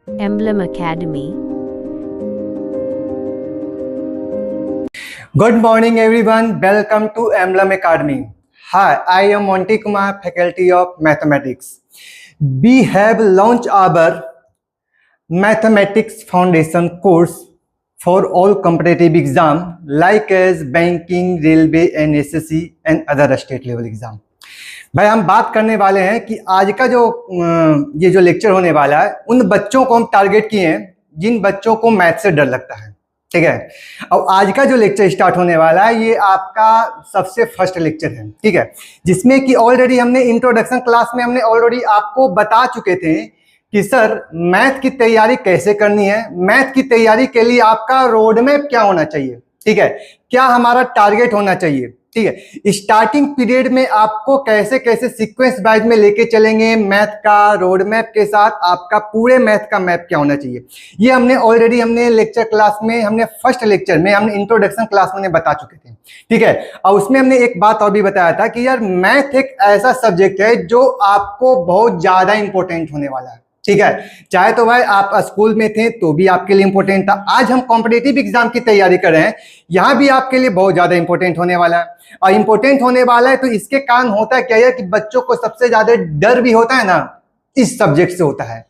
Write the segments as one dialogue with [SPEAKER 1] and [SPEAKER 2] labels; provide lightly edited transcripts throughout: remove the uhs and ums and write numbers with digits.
[SPEAKER 1] Emblem Academy.
[SPEAKER 2] Good morning everyone, welcome to Emblem Academy. Hi, I am Monty Kumar, Faculty of Mathematics. We have launched our Mathematics Foundation course for all competitive exam like as banking, railway and SSC and other state level exam. भाई हम बात करने वाले हैं कि आज का जो ये जो लेक्चर होने वाला है उन बच्चों को हम टारगेट किए हैं जिन बच्चों को मैथ से डर लगता है, ठीक है। और आज का जो लेक्चर स्टार्ट होने वाला है ये आपका सबसे फर्स्ट लेक्चर है, ठीक है, जिसमें कि ऑलरेडी हमने इंट्रोडक्शन क्लास में हमने ऑलरेडी आपको बता चुके थे कि सर मैथ की तैयारी कैसे करनी है, मैथ की तैयारी के लिए आपका रोड मैप क्या होना चाहिए, ठीक है, क्या हमारा टारगेट होना चाहिए, ठीक है। स्टार्टिंग पीरियड में आपको कैसे कैसे सीक्वेंस वाइज में लेके चलेंगे मैथ का रोड मैप के साथ, आपका पूरे मैथ का मैप क्या होना चाहिए, ये हमने ऑलरेडी हमने लेक्चर क्लास में हमने फर्स्ट लेक्चर में हमने इंट्रोडक्शन क्लास में बता चुके थे, ठीक है। और उसमें हमने एक बात और भी बताया था कि यार मैथ एक ऐसा सब्जेक्ट है जो आपको बहुत ज्यादा इंपॉर्टेंट होने वाला है, ठीक है। चाहे तो भाई आप स्कूल में थे तो भी आपके लिए इंपॉर्टेंट था, आज हम कॉम्पिटिटिव एग्जाम की तैयारी कर रहे हैं, यहां भी आपके लिए बहुत ज्यादा इंपॉर्टेंट होने वाला है। और इंपॉर्टेंट होने वाला है तो इसके कारण होता है क्या है कि बच्चों को सबसे ज्यादा डर भी होता है ना, इस सब्जेक्ट से होता है।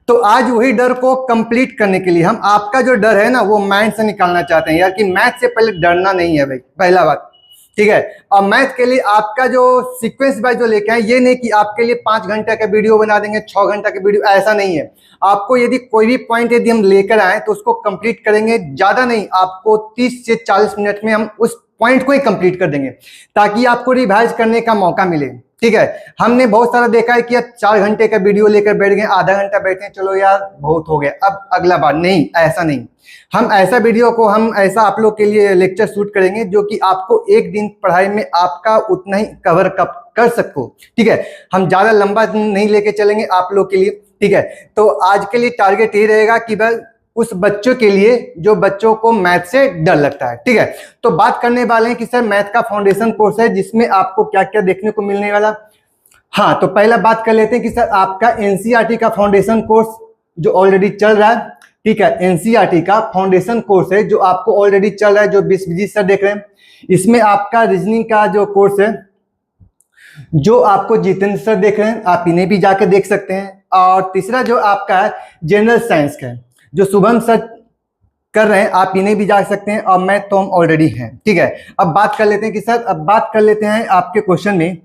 [SPEAKER 2] तो आज वही डर को कंप्लीट करने के लिए हम आपका जो डर है ना वो माइंड से निकालना चाहते हैं यार कि मैथ से पहले डरना नहीं है भाई, पहला बात, ठीक है। और मैथ के लिए आपका जो सीक्वेंस बाय जो लेके आए ये नहीं कि आपके लिए 5 घंटे का वीडियो बना देंगे, 6 घंटे का वीडियो, ऐसा नहीं है। आपको यदि कोई भी पॉइंट यदि हम लेकर आए तो उसको कंप्लीट करेंगे, ज्यादा नहीं, आपको 30 से 40 मिनट में हम उस पॉइंट को ही कंप्लीट कर देंगे ताकि आपको रिवाइज करने का मौका मिले, ठीक है। हमने बहुत सारा देखा है कि यार 4 घंटे का वीडियो लेकर बैठ गए, आधा घंटा बैठे, चलो यार बहुत हो गया, अब अगला बार नहीं, ऐसा नहीं। हम ऐसा वीडियो को हम ऐसा आप लोग के लिए लेक्चर शूट करेंगे जो कि आपको एक दिन पढ़ाई में आपका उतना ही कवर कर सको, ठीक है। हम ज्यादा लंबा नहीं लेके चलेंगे आप लोग के लिए, ठीक है। तो आज के लिए टारगेट ये रहेगा कि बस उस बच्चों के लिए जो बच्चों को मैथ से डर लगता है, ठीक है। तो बात करने वाले हैं कि सर मैथ का फाउंडेशन कोर्स है जिसमें आपको क्या क्या देखने को मिलने वाला। हाँ, तो पहला बात कर लेते हैं कि सर आपका एनसीईआरटी का फाउंडेशन कोर्स जो ऑलरेडी चल रहा है, ठीक है, एनसीईआरटी का फाउंडेशन कोर्स है जो आपको ऑलरेडी चल रहा है, जो विश्वजीत सर देख रहे हैं। इसमें आपका रीजनिंग का जो कोर्स है जो आपको जितेंद्र सर देख रहे हैं, आप इन्हें भी जाके देख सकते हैं। और तीसरा जो आपका है जनरल साइंस का जो शुभम सर कर रहे हैं, आप इन्हें भी जा सकते हैं। और मैथ तो हम ऑलरेडी हैं, ठीक है। अब बात कर लेते हैं कि सर अब बात कर लेते हैं आपके क्वेश्चन में,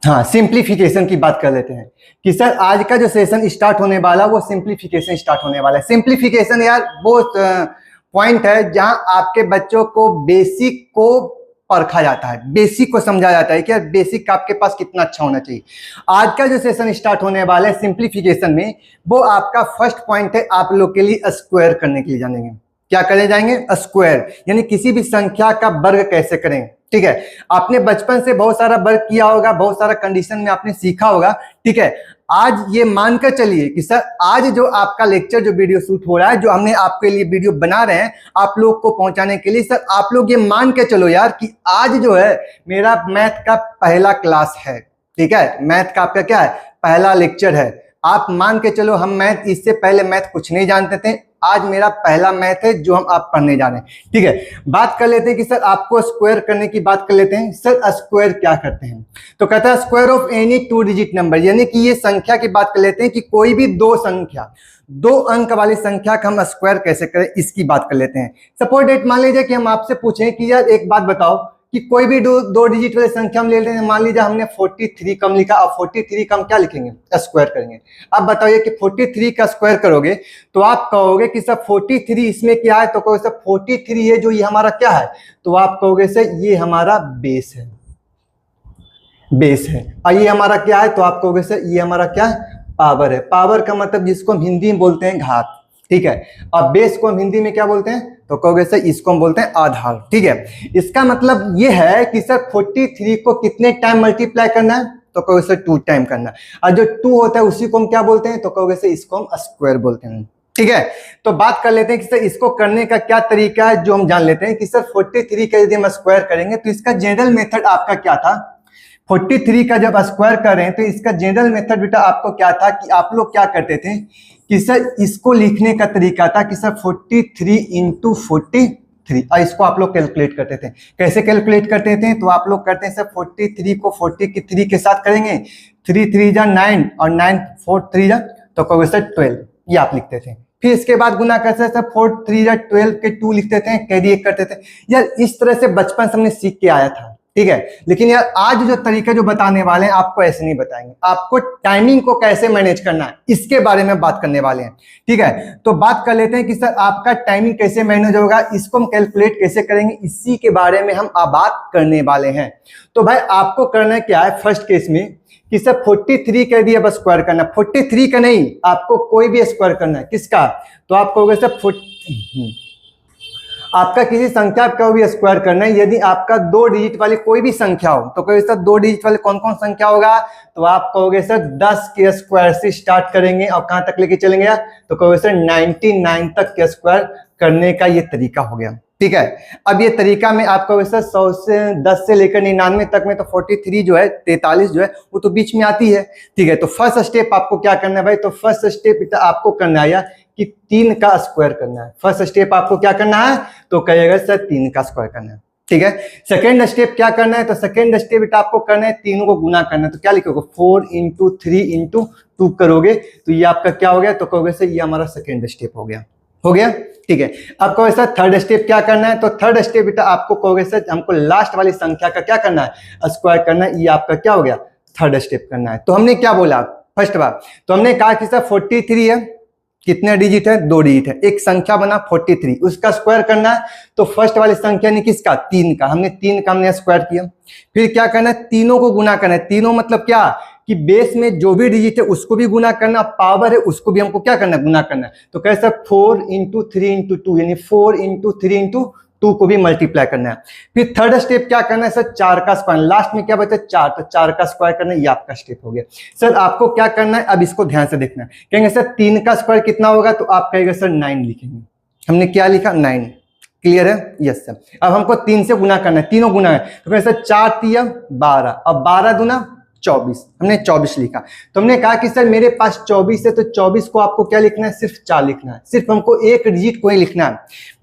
[SPEAKER 2] हाँ, सिंप्लीफिकेशन की बात कर लेते हैं कि सर आज का जो सेशन स्टार्ट होने वाला वो सिंप्लीफिकेशन स्टार्ट होने वाला है। सिंप्लीफिकेशन यार वो पॉइंट है जहां आपके बच्चों को बेसिक को परखा जाता है, बेसिक को समझा जाता है कि यार बेसिक आपके पास कितना अच्छा होना चाहिए। आज का जो सेशन स्टार्ट होने वाला है सिंप्लीफिकेशन में वो आपका फर्स्ट पॉइंट है आप लोग के लिए स्क्वायर करने के लिए जानेंगे। क्या करने जाएंगे? स्क्वायर, यानी किसी भी संख्या का वर्ग कैसे करें, ठीक है। आपने बचपन से बहुत सारा वर्क किया होगा, बहुत सारा कंडीशन में आपने सीखा होगा, ठीक है। आज ये मानकर चलिए कि सर आज जो आपका लेक्चर जो वीडियो शूट हो रहा है, जो हमने आपके लिए वीडियो बना रहे हैं आप लोग को पहुंचाने के लिए, सर आप लोग ये मान के चलो यार कि आज जो है मेरा मैथ का पहला क्लास है, ठीक है। मैथ का आपका क्या है? पहला लेक्चर है। आप मान के चलो हम मैथ, इससे पहले मैथ कुछ नहीं जानते थे, आज मेरा पहला मैथ है जो हम आप पढ़ने जा रहे हैं, ठीक है। बात कर लेते हैं कि सर आपको स्क्वायर करने की बात कर लेते हैं। सर स्क्वायर क्या करते हैं? तो कहता है square of any 2 digit number, यानी कि ये संख्या की बात कर लेते हैं कि कोई भी 2 संख्या, 2 अंक वाली संख्या का हम स्क्वायर कैसे करें इसकी बात कर लेते हैं। सपोज डेट मान लीजिए कि हम आपसे पूछें कि यार एक बात बताओ कि कोई भी 2 डिजिट वाली संख्या हम ले लेते हैं, मान लीजिए हमने 43 कम लिखा, अब 43 का हम क्या लिखेंगे? स्क्वायर करेंगे। अब बताइए कि 43 का स्क्वायर करोगे तो आप कहोगे कि सर 43 इसमें क्या है, तो कहोगे सर 43 है जो ये हमारा क्या है, तो आप कहोगे सर ये हमारा बेस है, बेस है। और ये हमारा क्या है, तो आप कहोगे सर ये हमारा क्या है? पावर है। पावर का मतलब जिसको हम हिंदी में बोलते हैं घात, ठीक है। और बेस को हम हिंदी में क्या बोलते हैं, तो कहोगे सर इसको हम बोलते हैं आधार, ठीक है। इसका मतलब ये है कि सर 43 को कितने टाइम मल्टीप्लाई करना है, तो कहोगे सर 2 टाइम करना है। और जो 2 होता है उसी को हम क्या बोलते हैं, तो कहोगे सर इसको हम स्क्वायर बोलते हैं, ठीक है। तो बात कर लेते हैं कि सर इसको करने का क्या तरीका है, जो हम जान लेते हैं कि सर 43 का यदि हम स्क्वायर करेंगे तो इसका जनरल मेथड आपका क्या था, 43 का जब स्क्वायर कर रहे हैं तो इसका जनरल मेथड बेटा आपको क्या था कि आप लोग क्या करते थे कि सर इसको लिखने का तरीका था कि सर 43 इंटू 43 और इसको आप लोग कैलकुलेट करते थे। कैसे कैलकुलेट करते थे? तो आप लोग करते हैं सर 43 को 40 की 3 के साथ करेंगे, 3 3 जा 9 और 9 4 3 जा तो कहोगे सर 12, ये आप लिखते थे। फिर इसके बाद गुना करते सर 4 3 जा 12 के 2 लिखते थे, कैरी 1 करते थे। यार इस तरह से बचपन से हमने सीख के आया था, ठीक है। लेकिन यार आज जो तरीका जो बताने वाले हैं आपको ऐसे नहीं बताएंगे, आपको टाइमिंग को कैसे मैनेज करना है इसके बारे में बात करने वाले हैं, ठीक है। तो बात कर लेते हैं कि सर आपका टाइमिंग कैसे मैनेज होगा, इसको हम कैलकुलेट कैसे करेंगे, इसी के बारे में हम बात करने वाले हैं। तो भाई आपको करना क्या है फर्स्ट केस में कि सर 43 कह दिया बस स्क्वायर करना, 43 का नहीं, आपको कोई भी स्क्वायर करना है। किसका? तो आप कहोगे सर आपका किसी संख्या का भी स्क्वायर करना है। यदि आपका 2 डिजिट वाली कोई भी संख्या हो तो कहोगे सर 2 डिजिट वाले कौन कौन संख्या होगा? तो आप कहोगे सर 10 के स्क्वायर से स्टार्ट करेंगे और कहां तक लेके चलेंगे? तो कहोगे सर 99 तक के स्क्वायर करने का ये तरीका हो गया, ठीक है। अब ये तरीका में आपको सर 100 से 10 से लेकर 99 तक में तो 43 जो है 43 जो है वो तो बीच में आती है, ठीक है। तो फर्स्ट स्टेप आपको क्या करना है भाई? तो फर्स्ट स्टेप आपको करना है कि 3 का स्क्वायर करना है। फर्स्ट स्टेप आपको क्या करना है? तो कहेगा सर 3 का स्क्वायर करना है, ठीक है। सेकेंड स्टेप क्या करना है? तो सेकेंड स्टेप आपको करना है तीनों को गुना करना है। तो क्या लिखोगे? 4 इंटू 3 इंटू 2 करोगे तो ये आपका क्या हो गया? तो कहोगे सर ये हमारा सेकेंड स्टेप हो गया, ठीक है। अब कहोगे सर थर्ड स्टेप क्या करना है? तो थर्ड स्टेप बेटा आपको कहोगे सर हमको लास्ट वाली संख्या का क्या करना है? स्क्वायर करना है। ये आपका क्या हो गया? थर्ड स्टेप करना है। तो हमने क्या बोला फर्स्ट बार? तो हमने कहा कि सर 43 है, कितने डिजिट है? 2 डिजिट है। एक संख्या बना 43, उसका स्क्वायर करना है। तो फर्स्ट वाली संख्या ने किसका? 3 का। हमने 3 का हमने स्क्वायर किया। फिर क्या करना है? तीनों को गुना करना है। तीनों मतलब क्या कि बेस में जो भी डिजिट है उसको भी गुना करना, पावर है उसको भी हमको क्या करना है? गुना करना है। तो कैसे? 4 इंटू 3 इंटू 2 यानी 4 इंटू 3 इंटू 2 को भी मल्टीप्लाई करना है। फिर थर्ड स्टेप क्या करना है सर? 4 का स्क्वायर। लास्ट में क्या बचा? 4, तो 4 का स्क्वायर करना है। ये आपका स्टेप हो गया। सर आपको क्या करना है? अब इसको ध्यान से देखना है। कहेंगे सर 3 का स्क्वायर कितना होगा? तो आप कहेंगे सर 9 लिखेंगे। हमने क्या लिखा? 9। क्लियर है? Yes sir. अब हमको 3 से गुना करना है, तीनों गुना है। तो कहेंगे सर 4 3 12 और 12 दूना 24। हमने 24 लिखा। तो हमने कहा कि सर मेरे पास 24 है तो 24 को आपको क्या लिखना है? सिर्फ 4 लिखना है। सिर्फ हमको एक डिजिट को ही लिखना है।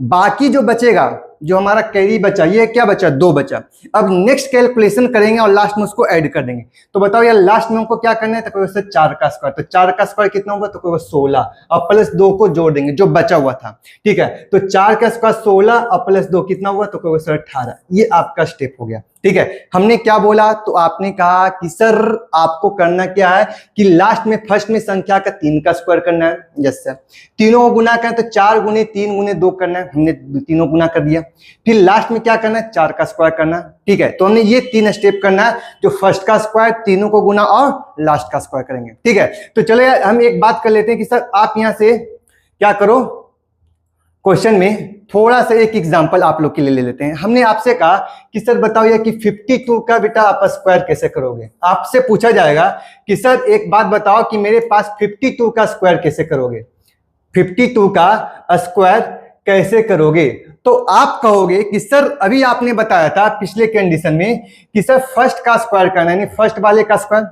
[SPEAKER 2] बाकी जो बचेगा, जो हमारा कैरी बचा, ये क्या बचा? 2 बचा। अब नेक्स्ट कैलकुलेशन करेंगे और लास्ट में उसको ऐड कर देंगे। तो बताओ यार लास्ट में हमको क्या करना है? तो कोई 4 का स्क्वायर। तो 4 का स्क्वायर कितना होगा? तो कोई 16 और प्लस 2 को जोड़ देंगे जो बचा हुआ था, ठीक है। तो 4 का स्क्वायर 16 और प्लस 2 कितना हुआ? तो कोई 18। ये आपका स्टेप हो गया, ठीक है। हमने क्या बोला? तो आपने कहा कि सर आपको करना क्या है कि लास्ट में फर्स्ट में संख्या का 3 का स्क्वायर करना है। Yes sir. तीनों को गुना करें तो 4 गुने 3 गुने 2 करना है। हमने तीनों गुना कर दिया। फिर लास्ट में क्या करना है? 4 का स्क्वायर करना है, ठीक है। तो हमने ये 3 स्टेप करना है, जो फर्स्ट का स्क्वायर, तीनों को गुना और लास्ट का स्क्वायर करेंगे, ठीक है। तो चलो यार हम एक बात कर लेते हैं कि सर आप यहां से क्या करो, क्वेश्चन में थोड़ा सा एक एग्जांपल आप लोग के लिए ले लेते हैं। हमने आपसे कहा कि सर बताओ ये कि 52 का बेटा आप स्क्वायर कैसे करोगे। आपसे पूछा जाएगा कि सर एक बात बताओ कि मेरे पास 52 का स्क्वायर कैसे करोगे, 52 का स्क्वायर कैसे करोगे। तो आप कहोगे कि सर अभी आपने बताया था पिछले कंडीशन में कि सर फर्स्ट का स्क्वायर करना है, फर्स्ट वाले का स्क्वायर।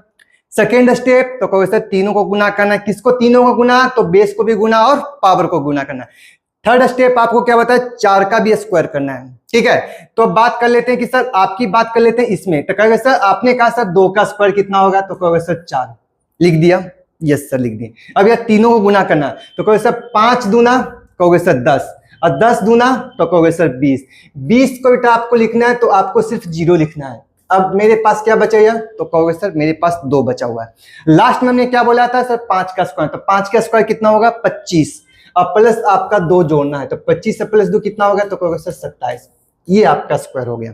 [SPEAKER 2] सेकेंड स्टेप तो कहोगे सर तीनों को गुना करना है। किसको तीनों को गुना? तो बेस को भी गुना और पावर को गुना करना है। थर्ड स्टेप आपको क्या बताया? 4 का भी स्क्वायर करना है, ठीक है। तो बात कर लेते हैं कि सर आपकी बात कर लेते हैं इसमें। तो कहोगे सर आपने कहा सर 2 का स्क्वायर कितना होगा? तो कहोगे सर 4। लिख दिया? यस सर लिख दिए। अब यार तीनों को गुना करना है। तो कहोगे सर 5 दूना, कहोगे सर 10 और 10 दूना तो कहोगे सर 20। 20 को बेटा आपको लिखना है तो आपको सिर्फ 0 लिखना है। अब मेरे पास क्या बचा यार? तो कहोगे सर मेरे पास 2 बचा हुआ है। लास्ट में हमने क्या बोला था सर? 5 का स्क्वायर। तो 5 का स्क्वायर कितना होगा? 25 और प्लस आपका 2 जोड़ना है। तो 25 से प्लस 2 कितना होगा? तो कहोगे सर 27। ये आपका स्क्वायर हो गया।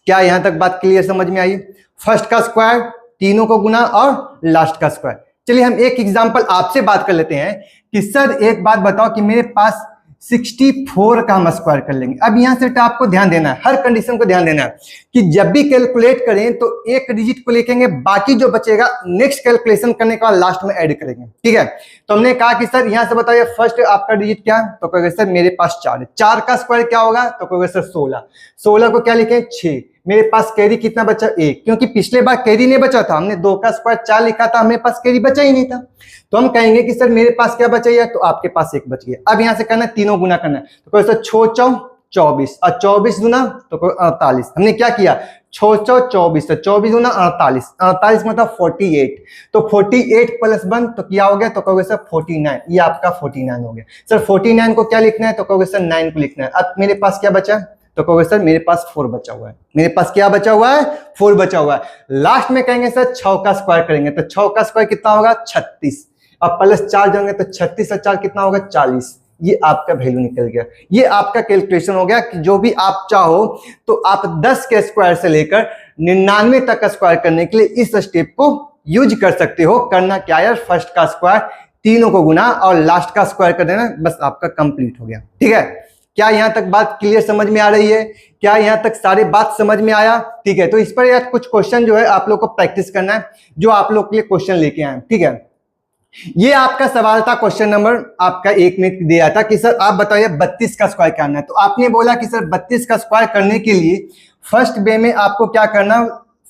[SPEAKER 2] क्या यहां तक बात क्लियर समझ में आई? फर्स्ट का स्क्वायर, तीनों को गुना और लास्ट का स्क्वायर। चलिए हम एक एग्जांपल आपसे बात कर लेते हैं कि सर एक बात बताओ कि मेरे पास 64 का हम स्क्वायर कर लेंगे। अब यहां से आपको ध्यान देना है, हर कंडीशन को ध्यान देना है कि जब भी कैलकुलेट करें तो एक डिजिट को लिखेंगे, बाकी जो बचेगा नेक्स्ट कैलकुलेशन करने के बाद लास्ट में ऐड करेंगे, ठीक है। तो हमने कहा कि सर यहां से बताइए फर्स्ट आपका डिजिट क्या है? तो कहोगे सर मेरे पास 4 है। 4 का स्क्वायर क्या होगा? तो कहोगे सर 16। 16 को क्या लिखें? 6। मेरे पास कैरी कितना बचा, 1, क्योंकि पिछले बार कैरी नहीं बचा था, हमने 2 का स्क्वायर 4 लिखा था, हमें पास कैरी बचा ही नहीं था। तो हम कहेंगे कि सर मेरे पास क्या बचा है, तो आपके पास 1 बच गया। अब यहाँ से करना है, तीनों गुना करना है, तो कोई सर 6 चौ 24 और 24 गुना तो 48। हमने क्या किया, 6 चौ 24, तो 24 गुना 48, 48 मतलब 48, तो 48 प्लस 1 तो क्या हो गया, तो कहोगे सर 49, ये आपका 49 हो गया। सर 49 को क्या लिखना है, तो कहोगे सर 9 को लिखना है। अब मेरे पास क्या बचा, तो कहोगे सर मेरे पास 4 बचा हुआ है, मेरे पास क्या बचा हुआ है, 4 बचा हुआ है। लास्ट में कहेंगे सर 6 का स्क्वायर करेंगे, तो 6 का स्क्वायर कितना होगा, 36, अब प्लस 4 जाएंगे तो 36 और 4 कितना होगा, 40। ये आपका वैल्यू निकल गया। ये आपका कैलकुलेशन हो गया कि जो भी आप चाहो तो आप 10 के स्क्वायर से लेकर 99 तक का स्क्वायर करने के लिए इस स्टेप को यूज कर सकते हो। करना क्या यार, फर्स्ट का स्क्वायर तीनों को गुना और लास्ट का स्क्वायर कर देना, बस आपका कंप्लीट हो गया। ठीक है, क्या यहां तक बात क्लियर समझ में आ रही है, क्या यहां तक सारी बात समझ में आया? ठीक है, तो इस पर यार कुछ क्वेश्चन जो है आप लोग को प्रैक्टिस करना है, जो आप लोग के लिए क्वेश्चन लेके आए। ठीक है, ये आपका सवाल था, क्वेश्चन नंबर आपका 1 में दिया था कि सर आप बताइए 32 का स्क्वायर करना है। तो आपने बोला कि सर 32 का स्क्वायर करने के लिए फर्स्ट वे में आपको क्या करना,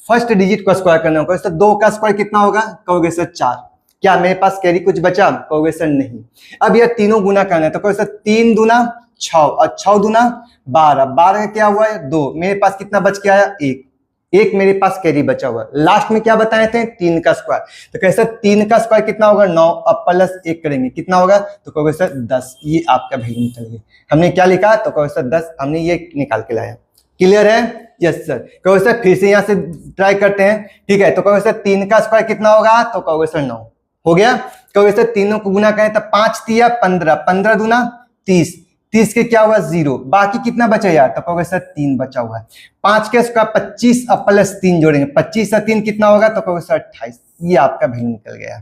[SPEAKER 2] फर्स्ट डिजिट का स्क्वायर करना होगा। सर 2 का स्क्वायर कितना होगा, कहोगे सर 4। क्या मेरे पास कैरी कुछ बचा, कहोगे सर नहीं। अब यह तीनों गुना करना है, तो कहोगे सर 3 दूना 6 और 6 दूना 12, 12 का क्या हुआ है 2, मेरे पास कितना बच के आया, 1 मेरे पास कैरी बचा हुआ। लास्ट में क्या बताए थे, 3 का स्क्वायर, तो कैसे 3 का स्क्वायर कितना होगा 9, अब प्लस 1 करेंगे कितना होगा, तो कहोगे सर 10। ये आपका वैल्यू निकल गया। हमने क्या लिखा, तो कहोगे सर 10, हमने ये निकाल के लाया। क्लियर है? Yes sir. कहोगे सर फिर से यहां से ट्राई करते हैं। ठीक है, तो कहोगे सर 3 का स्क्वायर कितना होगा, तो कहोगे सर 9 हो गया। कहोगे सर तीनों को गुना करें तो 5 तिया 15, 15 दूना 30, 30 के क्या हुआ 0, बाकी कितना बचा यार, तो कहोगे सर 3 बचा हुआ है। 5 के स्क्वायर 25 और प्लस 3 जोड़ेंगे, 25 और 3 कितना होगा, तो कहोगे सर 28। ये आपका वैल्यू निकल गया।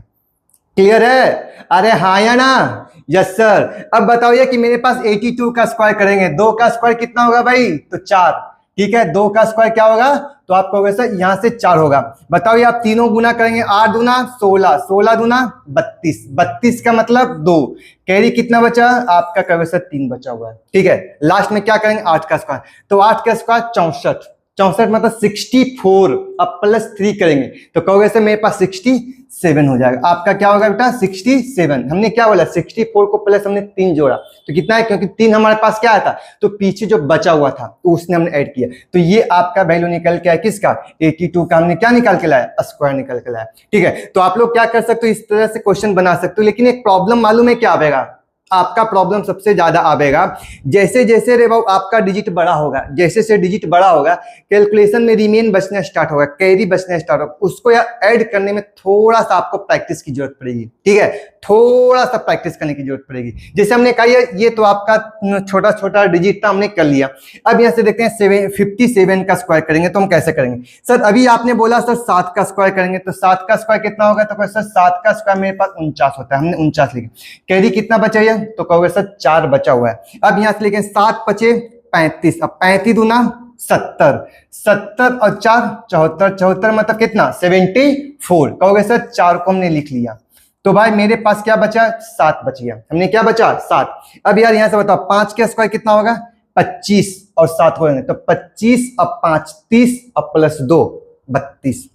[SPEAKER 2] क्लियर है? अरे हाँ या ना? Yes sir. अब बताइए कि मेरे पास 82 का स्क्वायर करेंगे, 2 का स्क्वायर कितना होगा भाई, तो 4। ठीक है, 2 का स्क्वायर क्या होगा, तो आप कहोगे सर यहां से 4 होगा। बताओ ये आप तीनों गुना करेंगे, 8 दूना 16, 16 दूना 32, 32 का मतलब 2, कैरी कितना बचा आपका, कहोगे सर 3 बचा हुआ है। ठीक है, लास्ट में क्या करेंगे 8 का स्क्वायर, तो 8 का स्क्वायर 64, 64 मतलब 64, अब प्लस 3 करेंगे तो कहोगे सर मेरे पास 67 हो जाएगा। आपका क्या होगा बेटा 67। हमने क्या बोला 64 को प्लस हमने 3 जोड़ा तो कितना है, क्योंकि 3 हमारे पास क्या आया था, तो पीछे जो बचा हुआ था तो उसने हमने ऐड किया, तो ये आपका वैल्यू निकल के आया किसका, 82 का। हमने क्या निकाल के लाया, स्क्वायर निकल के लाया। ठीक है, तो आप लोग क्या कर सकते हो, इस तरह से क्वेश्चन बना सकते हो। लेकिन एक प्रॉब्लम मालूम है क्या आएगा आपका, प्रॉब्लम सबसे ज्यादा आवेगा जैसे जैसे रे आपका डिजिट बड़ा होगा, जैसे जैसे डिजिट बड़ा होगा कैलकुलेशन में रिमेन बचना स्टार्ट होगा, कैरी बचना स्टार्ट होगा, उसको यार ऐड करने में थोड़ा सा आपको प्रैक्टिस की जरूरत पड़ेगी। ठीक है, थोड़ा सा प्रैक्टिस करने की जरूरत पड़ेगी। जैसे हमने कहा ये तो आपका छोटा छोटा डिजिट था, हमने कर लिया। अब यहाँ से देखते हैं 57 का स्क्वायर करेंगे तो हम कैसे करेंगे। सर अभी आपने बोला सर 7 का स्क्वायर करेंगे, तो 7 का स्क्वायर कितना होगा, तो सर 7 का स्क्वायर मेरे पास 49 होता है, हमने 49 लिखा। कैरी कितना बचा है, तो कहोगे सर 4 बचा हुआ है। अब यहाँ से लिखें 7 पचे 35, अब 35 दूना 70, 70 और 4 74, 74 मतलब कितना 74। कहोगे सर 4 को हमने लिख लिया, तो भाई मेरे पास क्या बचा 7 बच गया। हमने क्या बचा 7। अब यार यहां से बताओ 5 का स्क्वायर कितना होगा 25 और 7 हो जाएंगे, तो 25 अब 5 30 अब प्लस 2 32,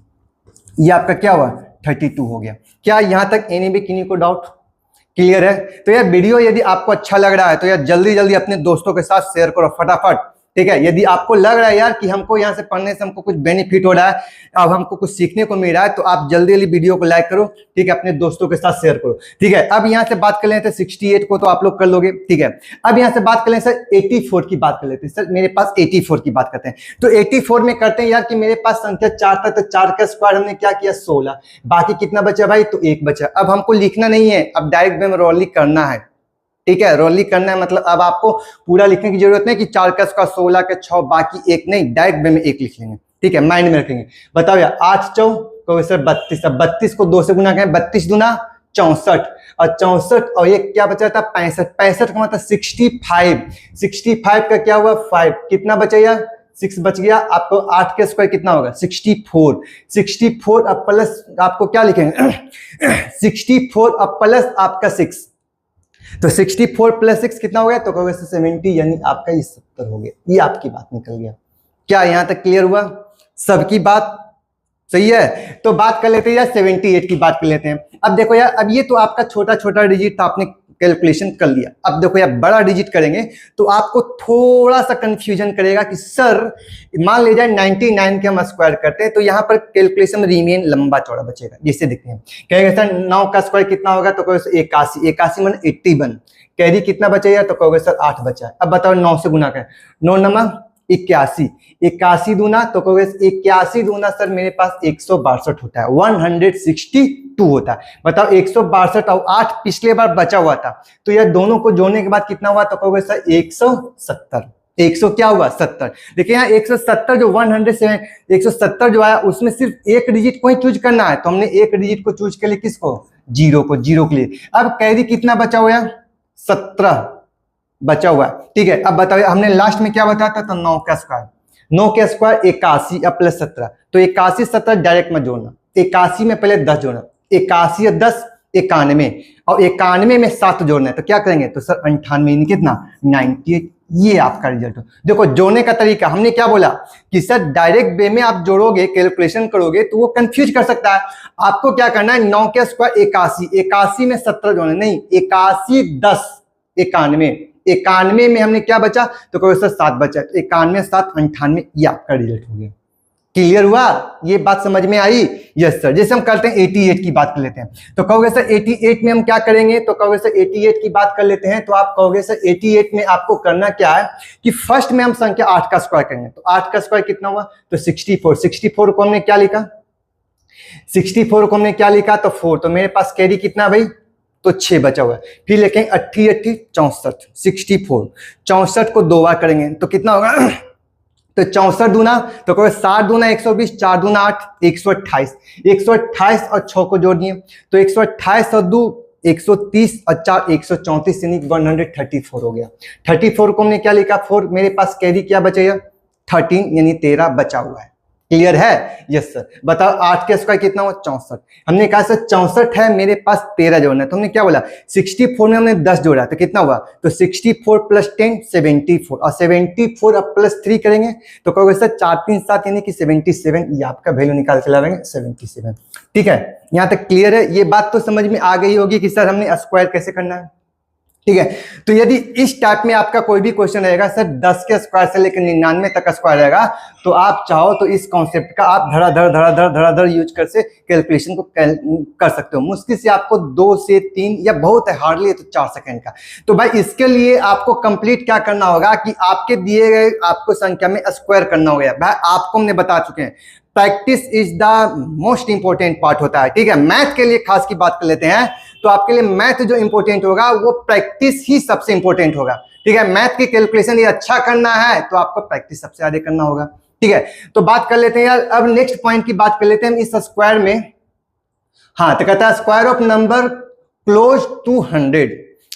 [SPEAKER 2] ये आपका क्या हुआ 32 हो गया। क्या यहां तक एनी भी किन्हीं को डाउट क्लियर है? तो यार वीडियो यदि आपको अच्छा लग रहा है तो यार जल्दी जल्दी अपने दोस्तों के साथ शेयर करो फटाफट। ठीक है, यदि आपको लग रहा है यार कि हमको यहाँ से पढ़ने से हमको कुछ बेनिफिट हो रहा है, अब हमको कुछ सीखने को मिल रहा है, तो आप जल्दी जल्दी वीडियो को लाइक करो। ठीक है, अपने दोस्तों के साथ शेयर करो। ठीक है, अब यहाँ से बात कर लेते हैं 68 को, तो आप लोग कर लोगे। ठीक है, अब यहाँ से बात कर लेते हैं सर 84 की बात कर लेते हैं। सर मेरे पास 84 की बात करते हैं, तो 84 में करते हैं यार कि मेरे पास संख्या 4 था, तो 4 का स्क्वायर हमने क्या किया 16, बाकी कितना बचा भाई, तो 1 बचा। अब हमको लिखना नहीं है, अब डायरेक्ट में रोली करना है। ठीक है, रोली करना है, मतलब अब आपको पूरा लिखने की जरूरत नहीं कि 4 का स्क्वायर 16 के 6 बाकी 1 नहीं, डायरेक्ट वे में 1 लिख लेंगे। ठीक है, माइंड में रखेंगे। बताओ यार 8 चौ कहोगे सर 32, अब 32 को 2 से गुना करें, 32 दूना 64 और 64 और ये क्या बचा था 65, 65 का मतलब 65, 65 का क्या हुआ 5, कितना बचा यार 6 बच गया। आपको 8 के स्क्वायर कितना होगा 64, 64 अब प्लस आपको क्या लिखेंगे 64 अब प्लस आपका 6, तो 64 प्लस 6 कितना हो गया, तो कहोगे 70, यानी आपका ये 70 हो गया। ये आपकी बात निकल गया। क्या यहाँ तक क्लियर हुआ? सबकी बात सही है? तो बात कर लेते हैं यार 78 की बात कर लेते हैं। अब देखो यार, अब ये तो आपका छोटा छोटा डिजिट था, आपने कैलकुलेशन कर लिया। अब देखो यार बड़ा डिजिट करेंगे तो आपको थोड़ा सा कंफ्यूजन करेगा कि सर मान लीजिए 99 के हम स्क्वायर करते हैं तो यहाँ पर कैलकुलेशन रिमेन लंबा चौड़ा बचेगा। जिससे देखते हैं कहेंगे सर 9 का स्क्वायर कितना होगा, तो कहोगे 81, 81 मान 81, कैरी कितना बचेगा, तो कहोगे सर 8 बचा। अब बताओ 9 से गुना करें, 9 नंबर 81, 81 दूना, तो कहोगे 81 दूना सर मेरे पास 162 होता है, 162 होता है। बताओ 162 और 8 पिछले बार बचा हुआ था, तो यह दोनों को जोड़ने के बाद कितना हुआ, तो कहोगे सर 170। 100 क्या हुआ 70। देखिए यहाँ 170 जो 170 जो आया उसमें सिर्फ एक डिजिट को ही चूज करना है, तो हमने एक डिजिट को चूज कर लिया, किसको, जीरो को, जीरो के लिए। अब कैरी कितना बचा हुआ है, 17 बचा हुआ है, ठीक है। अब बताओ हमने लास्ट में क्या बताया था, तो 9 का स्क्वायर, 9 के स्क्वायर 81 अब प्लस 17, तो 81 17 डायरेक्ट मत जोड़ना, 81 में पहले 10 जोड़ना, 81 और 10 91, और 91 में 7 जोड़ना है, तो क्या करेंगे, तो सर 98 कितना 98, ये आपका रिजल्ट हो। देखो जोड़ने का तरीका हमने क्या बोला कि सर डायरेक्ट वे में आप जोड़ोगे, कैलकुलेशन करोगे तो वो कंफ्यूज कर सकता है। आपको क्या करना है, 9 के स्क्वायर 81, 81 में 17 जोड़ना, नहीं 81 10 91, 91 में हमने क्या बचा, तो कहोगे सर 7 बचा, तो 91 7 98, ये आपका रिजल्ट हो गया। क्लियर हुआ, ये बात समझ में आई? Yes sir. जैसे हम करते हैं 88 की बात कर लेते हैं, तो कहोगे सर 88 में हम क्या करेंगे, तो कहोगे सर 88 की बात कर लेते हैं, तो आप कहोगे सर 88 में आपको करना क्या है कि फर्स्ट में हम संख्या 8 का स्क्वायर करेंगे, तो 8 का स्क्वायर कितना हुआ, तो 64, 64 को हमने क्या लिखा, 64 को हमने क्या लिखा, तो 4, तो मेरे पास कैरी कितना भाई, तो 6 बचा हुआ है। फिर लिखेंगे 80 80 64, 64, 64 को 2 बार करेंगे तो कितना होगा, तो 64 दूना, तो कहोगे 7 दूना 120, 4 दूना 8, 128, 128 और 6 को जोड़ दिए, तो 128 और 2 130 और 4 134, यानी 134 हो गया। 34 को हमने क्या लिखा, 4, मेरे पास कैरी क्या बचेगा 13, यानी 13 बचा हुआ है। क्लियर है? Yes sir. बताओ 8 के स्क्वायर कितना हुआ, 64, हमने कहा सर 64 है मेरे पास 13 जोड़ना है, तो हमने क्या बोला 64 में हमने 10 जोड़ा, तो कितना हुआ, तो 64 प्लस 10 74, और 74 अब प्लस 3 करेंगे तो कहोगे सर 4 3 7 यानी कि 77, ये आपका वैल्यू निकाल के लाएंगे 77। ठीक है, यहाँ तक क्लियर है? ये बात तो समझ में आ गई होगी कि सर हमने स्क्वायर कैसे करना है। ठीक है, तो यदि इस टाइप में आपका कोई भी क्वेश्चन रहेगा सर 10 के स्क्वायर से लेकर 99 तक स्क्वायर रहेगा, तो आप चाहो तो इस कॉन्सेप्ट का आप धड़ाधड़ यूज कर से कैलकुलेशन को कर सकते हो। मुश्किल से आपको 2 से 3 या बहुत है हार्डली तो 4 सेकंड का। तो भाई इसके लिए आपको कंप्लीट क्या करना होगा कि आपके दिए गए आपको संख्या में स्क्वायर करना होगा। भाई आपको हमने बता चुके हैं practice is the most important part होता है। ठीक है, मैथ के लिए खास की बात कर लेते हैं, तो आपके लिए मैथ जो इंपॉर्टेंट होगा वो प्रैक्टिस ही सबसे इंपॉर्टेंट होगा। ठीक है, मैथ की कैलकुलेशन ये अच्छा करना है तो आपको प्रैक्टिस सबसे ज्यादा करना होगा। ठीक है, तो बात कर लेते हैं यार, अब नेक्स्ट पॉइंट की बात कर लेते हैं हम इस स्क्वायर में। हाँ, तो कहता है square of number close to 100।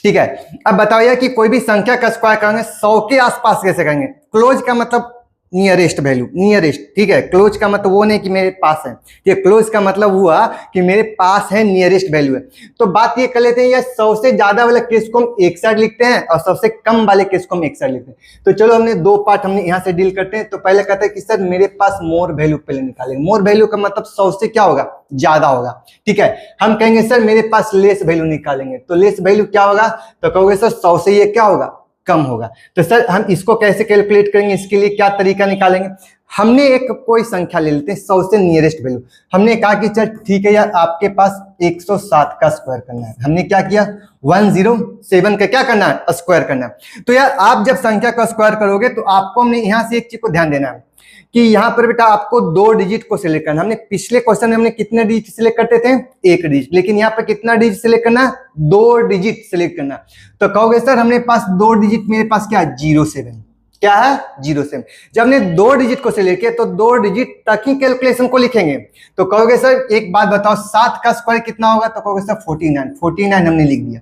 [SPEAKER 2] ठीक है, अब बताओ यार कि कोई भी संख्या का स्क्वायर करेंगे 100 के आसपास कैसे करेंगे। क्लोज का मतलब नियरेस्ट वैल्यू, नियरेस्ट। ठीक है, क्लोज का मतलब वो नहीं कि मेरे पास है, ये क्लोज का मतलब हुआ कि मेरे पास है, नियरेस्ट वैल्यू है। तो बात ये कर लेते हैं यार 100 से ज्यादा वाले केस को हम एक साइड लिखते हैं और सबसे कम वाले केस को हम एक साइड लिखते हैं। तो चलो हमने 2 पार्ट हमने यहाँ से डील करते हैं। तो पहले कहते हैं कि सर मेरे पास मोर वैल्यू पहले निकालेंगे। मोर वैल्यू का मतलब 100 से क्या होगा, ज्यादा होगा। ठीक है, हम कहेंगे सर मेरे पास लेस वैल्यू निकालेंगे, तो लेस वैल्यू क्या होगा, तो कहोगे सर 100 से ये क्या होगा, कम होगा। तो सर हम इसको कैसे कैलकुलेट करेंगे, इसके लिए क्या तरीका निकालेंगे। हमने एक कोई संख्या ले लेते हैं 100 से नियरेस्ट वैल्यू। हमने कहा कि चल ठीक है यार आपके पास 107 का स्क्वायर करना है। हमने क्या किया 107 का क्या करना है, स्क्वायर करना है। तो यार आप जब संख्या का स्क्वायर करोगे तो आपको हमने यहां से एक चीज को ध्यान देना है कि यहाँ पर बेटा आपको 2 डिजिट को सिलेक्ट करना। हमने पिछले क्वेश्चन में हमने कितने डिजिट सिलेक्ट करते थे, 1 डिजिट, लेकिन यहाँ पर कितना डिजिट सिलेक्ट करना, 2 डिजिट सिलेक्ट करना। तो कहोगे सर हमने पास 2 डिजिट, मेरे पास क्या है 07, क्या है 07। जब हमने 2 डिजिट को सिलेक्ट किया तो 2 डिजिट तक ही कैलकुलेशन को लिखेंगे। तो कहोगे सर एक बात बताओ 7 का स्क्वायर कितना होगा, तो कहोगे सर 49 हमने लिख दिया।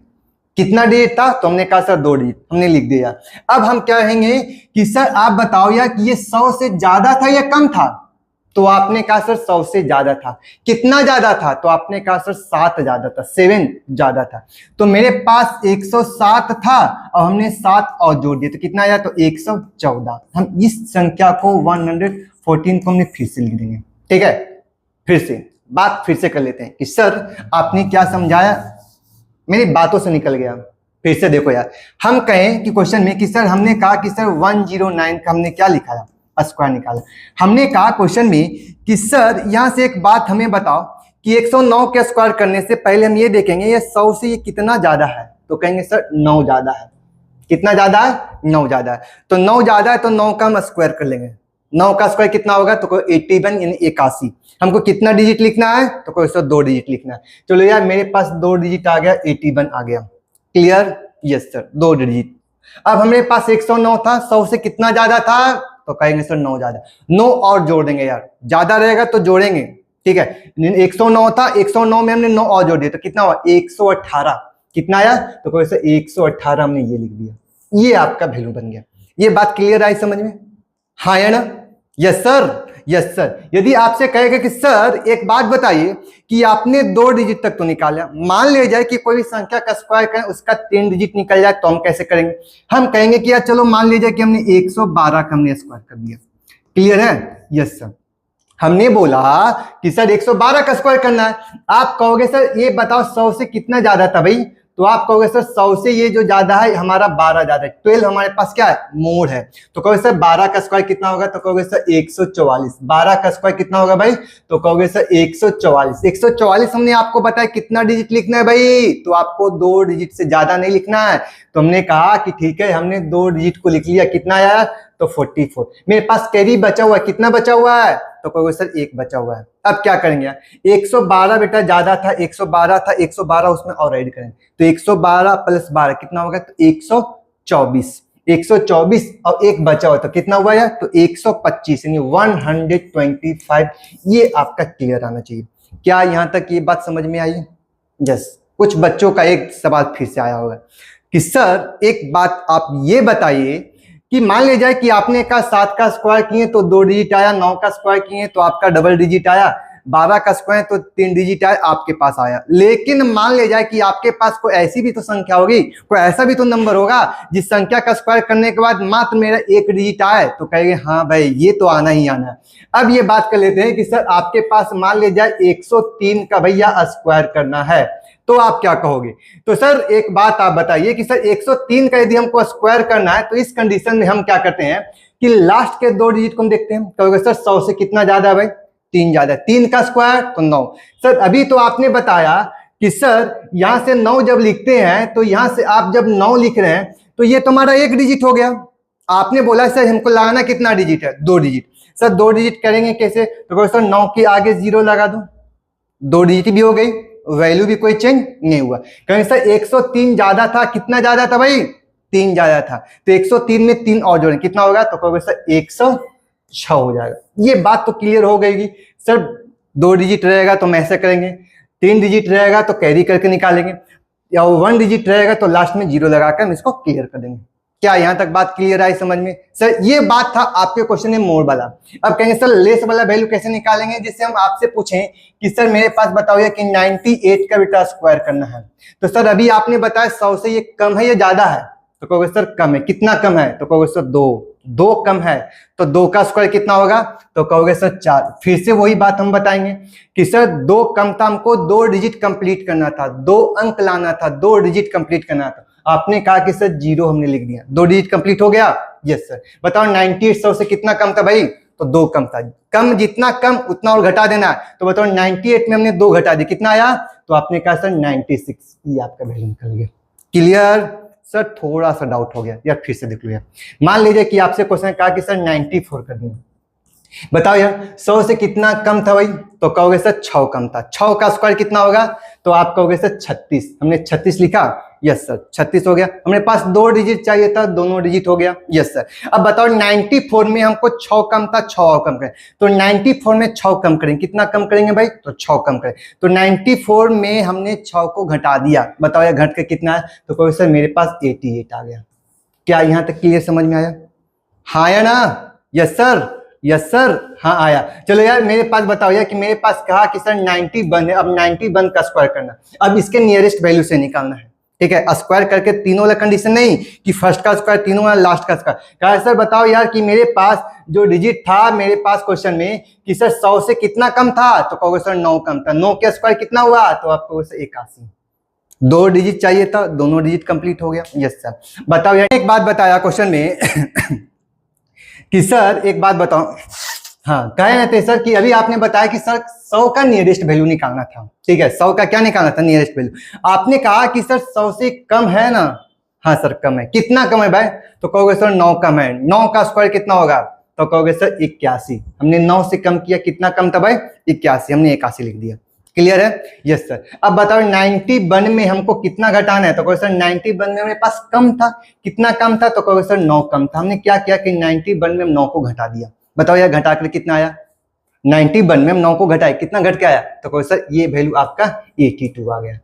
[SPEAKER 2] कितना डिजिट था, तो हमने कहा सर 2 डिजिट, हमने लिख दिया। अब हम क्या कहेंगे कि सर आप बताओ यार कि ये 100 से ज्यादा था या कम था। तो आपने कहा सर 100 से ज्यादा था। कितना ज्यादा था? तो आपने कहा सर 7 ज्यादा था, 7 ज्यादा था। तो मेरे पास 107 था और हमने 7 और जोड़ दिया तो कितना आया? तो 114। हम इस संख्या को 114 को हमने फिर से लिख देंगे। ठीक है, फिर से बात फिर से कर लेते हैं कि सर आपने क्या समझाया, मेरी बातों से निकल गया। फिर से देखो यार, हम कहें कि क्वेश्चन में कि सर हमने कहा कि सर 109 का हमने क्या लिखा है? स्क्वायर निकाला। हमने कहा क्वेश्चन में कि सर यहां से एक बात हमें बताओ कि 109 के स्क्वायर करने से पहले हम ये देखेंगे ये 100 से ये कितना ज्यादा है। तो कहेंगे सर 9 ज्यादा है। कितना ज्यादा है? 9 ज्यादा है। तो 9 ज्यादा है तो 9 का हम स्क्वायर कर लेंगे। 9 का स्क्वायर कितना होगा? तो 81 यानी 81। हमको कितना डिजिट लिखना है? तो कोई सर 2 डिजिट लिखना है। चलो यार मेरे पास 2 डिजिट आ गया, 81 आ गया। क्लियर? Yes sir, 2 digit. अब हमारे पास 109 था, 100 से कितना ज्यादा था? तो कहेंगे सर 9 ज्यादा। 9 और जोड़ देंगे यार, ज्यादा रहेगा तो जोड़ेंगे। ठीक है, 109 था, 109 में हमने 9 और जोड़ दिया तो कितना हुआ? 118। कितना आया? तो कोई सर 118 हमने ये लिख दिया, ये आपका वैल्यू बन गया। ये बात क्लियर आई समझ में? हाँ या ना? Yes sir, yes sir. यदि आपसे कहेगा कि सर एक बात बताइए कि आपने 2 डिजिट तक तो निकाला, मान ले जाए कि कोई संख्या का स्क्वायर करें उसका 3 डिजिट निकल जाए तो हम कैसे करेंगे? हम कहेंगे कि यार चलो मान लीजिए कि हमने 112 का हमने स्क्वायर कर दिया। क्लियर है? Yes sir. हमने बोला कि सर 112 का स्क्वायर करना है। आप कहोगे सर ये बताओ 100 से कितना ज्यादा था भाई? तो आप कहोगे सर 100 से ये जो ज्यादा है हमारा 12 ज्यादा है। 12 हमारे पास क्या है? मोड है। तो कहोगे सर 12 का स्क्वायर कितना होगा? तो कहोगे सर 144। 12 का स्क्वायर कितना होगा भाई? तो कहोगे सर 144। 144 हमने आपको बताया कितना डिजिट लिखना है भाई? तो आपको 2 डिजिट से ज्यादा नहीं लिखना है। तो हमने कहा कि ठीक है, हमने 2 डिजिट को लिख लिया। कितना आया? तो 44। मेरे पास कैरी बचा हुआ है। कितना बचा हुआ है? तो कहोगे सर 1 बचा हुआ है। अब क्या करेंगे? 112 बेटा ज्यादा था, 112 था, 112 उसमें और ऐड करें तो 112 प्लस 12 कितना होगा? तो 124। 124 और 1 बचा हुआ तो कितना हुआ यार? तो 125 यानी 125। ये आपका क्लियर आना चाहिए। क्या यहां तक ये बात समझ में आई? यस। कुछ बच्चों का एक सवाल फिर से आया होगा कि सर एक बात आप ये बताइए कि मान ले जाए कि आपने कहा 7 का स्क्वायर किए तो 2 डिजिट आया, 9 का स्क्वायर किए तो आपका डबल डिजिट आया, 12 का स्क्वायर तो 3 डिजिट आया, आपके पास आया। लेकिन मान ले जाए कि आपके पास कोई ऐसी भी तो संख्या होगी, कोई ऐसा भी तो नंबर होगा जिस संख्या का स्क्वायर करने के बाद मात्र मेरा 1 डिजिट आए तो कहेंगे हाँ भाई ये तो आना ही आना है। अब ये बात कर लेते हैं कि सर आपके पास मान ले जाए 103 का भैया स्क्वायर करना है तो आप क्या कहोगे? तो सर एक बात आप बताइए कि सर 103 का यदि हमको स्क्वायर करना है तो इस कंडीशन में हम क्या करते हैं कि लास्ट के 2 डिजिट को हम देखते हैं। कहोगे सर 100 से कितना ज्यादा है भाई? 3 ज्यादा है। 3 का स्क्वायर तो 9। सर अभी तो आपने बताया कि सर यहां से 9 जब लिखते हैं तो यहां से आप जब 9 लिख रहे हैं तो ये तुम्हारा 1 डिजिट हो गया। आपने बोला सर हमको लगाना कितना डिजिट है? 2 डिजिट। सर 2 डिजिट करेंगे कैसे? तो कहोगे सर 9 के आगे 0 लगा दो, 2 डिजिट भी हो गई, वैल्यू भी कोई चेंज नहीं हुआ। कहेंगे सर 103 ज्यादा था। कितना ज्यादा था भाई? 3 ज्यादा था। तो 103 में 3 और जोड़ें कितना होगा? तो कहोगे सर 106 हो जाएगा। ये बात तो क्लियर हो गई सर 2 डिजिट रहेगा तो हम ऐसे करेंगे, 3 डिजिट रहेगा तो कैरी करके निकालेंगे, या 1 डिजिट रहेगा तो लास्ट में 0 लगाकर हम इसको क्लियर कर देंगे। क्या यहां तक बात क्लियर आई समझ में? सर ये बात था आपके क्वेश्चन में मोड वाला। अब कहेंगे सर लेस वाला वैल्यू कैसे निकालेंगे? जिससे हम आपसे पूछें कि सर मेरे पास बताओ कि 98 का बेटा स्क्वायर करना है। तो सर अभी आपने बताया 100 से ये कम है या ज्यादा है? तो कहोगे सर कम है। कितना कम है? तो कहोगे सर 2 कम है। तो 2 का स्क्वायर कितना होगा? तो कहोगे सर 4। फिर से वही बात हम बताएंगे कि सर 2 कम था, हमको 2 डिजिट कंप्लीट करना था, 2 अंक लाना था, 2 डिजिट कंप्लीट करना था। आपने कहा कि सर 0 हमने लिख दिया, 2 डिजिट कंप्लीट हो गया। Yes sir. बताओ 98 100 से कितना कम था भाई? तो 2 कम था। कम जितना कम उतना और घटा देना है। तो बताओ 98 में हमने 2 घटा दिया, कितना आया? तो आपने कहा सर 96। ये आपका वैल्यू निकल गया। क्लियर? सर थोड़ा सा डाउट हो गया यार, फिर से देख लो यार। मान लीजिए कि आपसे क्वेश्चन कहा कि सर 94 कर दिया, बताओ यार 100 से कितना कम था भाई? तो कहोगे सर 6 कम था। 6 का स्क्वायर कितना होगा? तो आप कहोगे सर 36। हमने 36 लिखा। यस सर 36 हो गया। हमारे पास 2 डिजिट चाहिए था, दोनों डिजिट हो गया। Yes sir. अब बताओ 94 में हमको 6 कम था, 6 और कम करें तो 94 में 6 कम करें, कितना कम करेंगे भाई? तो 6 कम करें। तो 94 में हमने 6 को घटा दिया, बताओ यार घट के कितना है? तो कहोगे सर मेरे पास 88 आ गया। क्या यहां तक क्लियर समझ में आया? हाँ या ना? Yes sir. यस सर, हाँ आया। चलो यार मेरे पास बताओ यार कि मेरे पास कहा कि सर 91 है, अब 91 का स्क्वायर करना, अब इसके नियरेस्ट वैल्यू से निकालना है। ठीक है, स्क्वायर करके तीनों वाला कंडीशन नहीं कि फर्स्ट का स्क्वायर तीनों वाला लास्ट का स्क्वायर। कहा सर बताओ यार कि मेरे पास जो डिजिट था मेरे पास क्वेश्चन में कि सर 100 से कितना कम था, तो कहोगे सर 9 कम था। 9 का स्क्वायर कितना हुआ, तो आप कहोगे सर 81। 2 डिजिट चाहिए था, दोनों डिजिट कंप्लीट हो गया। Yes sir. बताओ यार एक बात बताया क्वेश्चन में कि सर एक बात बताओ, हाँ कहे ना थे सर कि अभी आपने बताया कि सर 100 का नियरेस्ट वैल्यू निकालना था। ठीक है, 100 का क्या निकालना था, नियरेस्ट वैल्यू। आपने कहा कि सर 100 से कम है ना, हाँ सर कम है। कितना कम है भाई, तो कहोगे सर 9 कम है। 9 का स्क्वायर कितना होगा, तो कहोगे सर 81। हमने 9 से कम किया, कितना कम था भाई, 81, हमने 81 लिख दिया। क्लियर है, यस सर। अब बताओ 91 में हमको कितना घटाना है, तो कहोगे सर 91 में मेरे पास कम था, कितना कम था, तो कहोगे सर 9 कम था। हमने क्या किया कि 91 में हम 9 को घटा दिया। बताओ यार घटा कर कितना आया, 91 में हम 9 को घटाए, कितना घट के आया, तो कहोगे सर ये वैल्यू आपका 82 आ गया।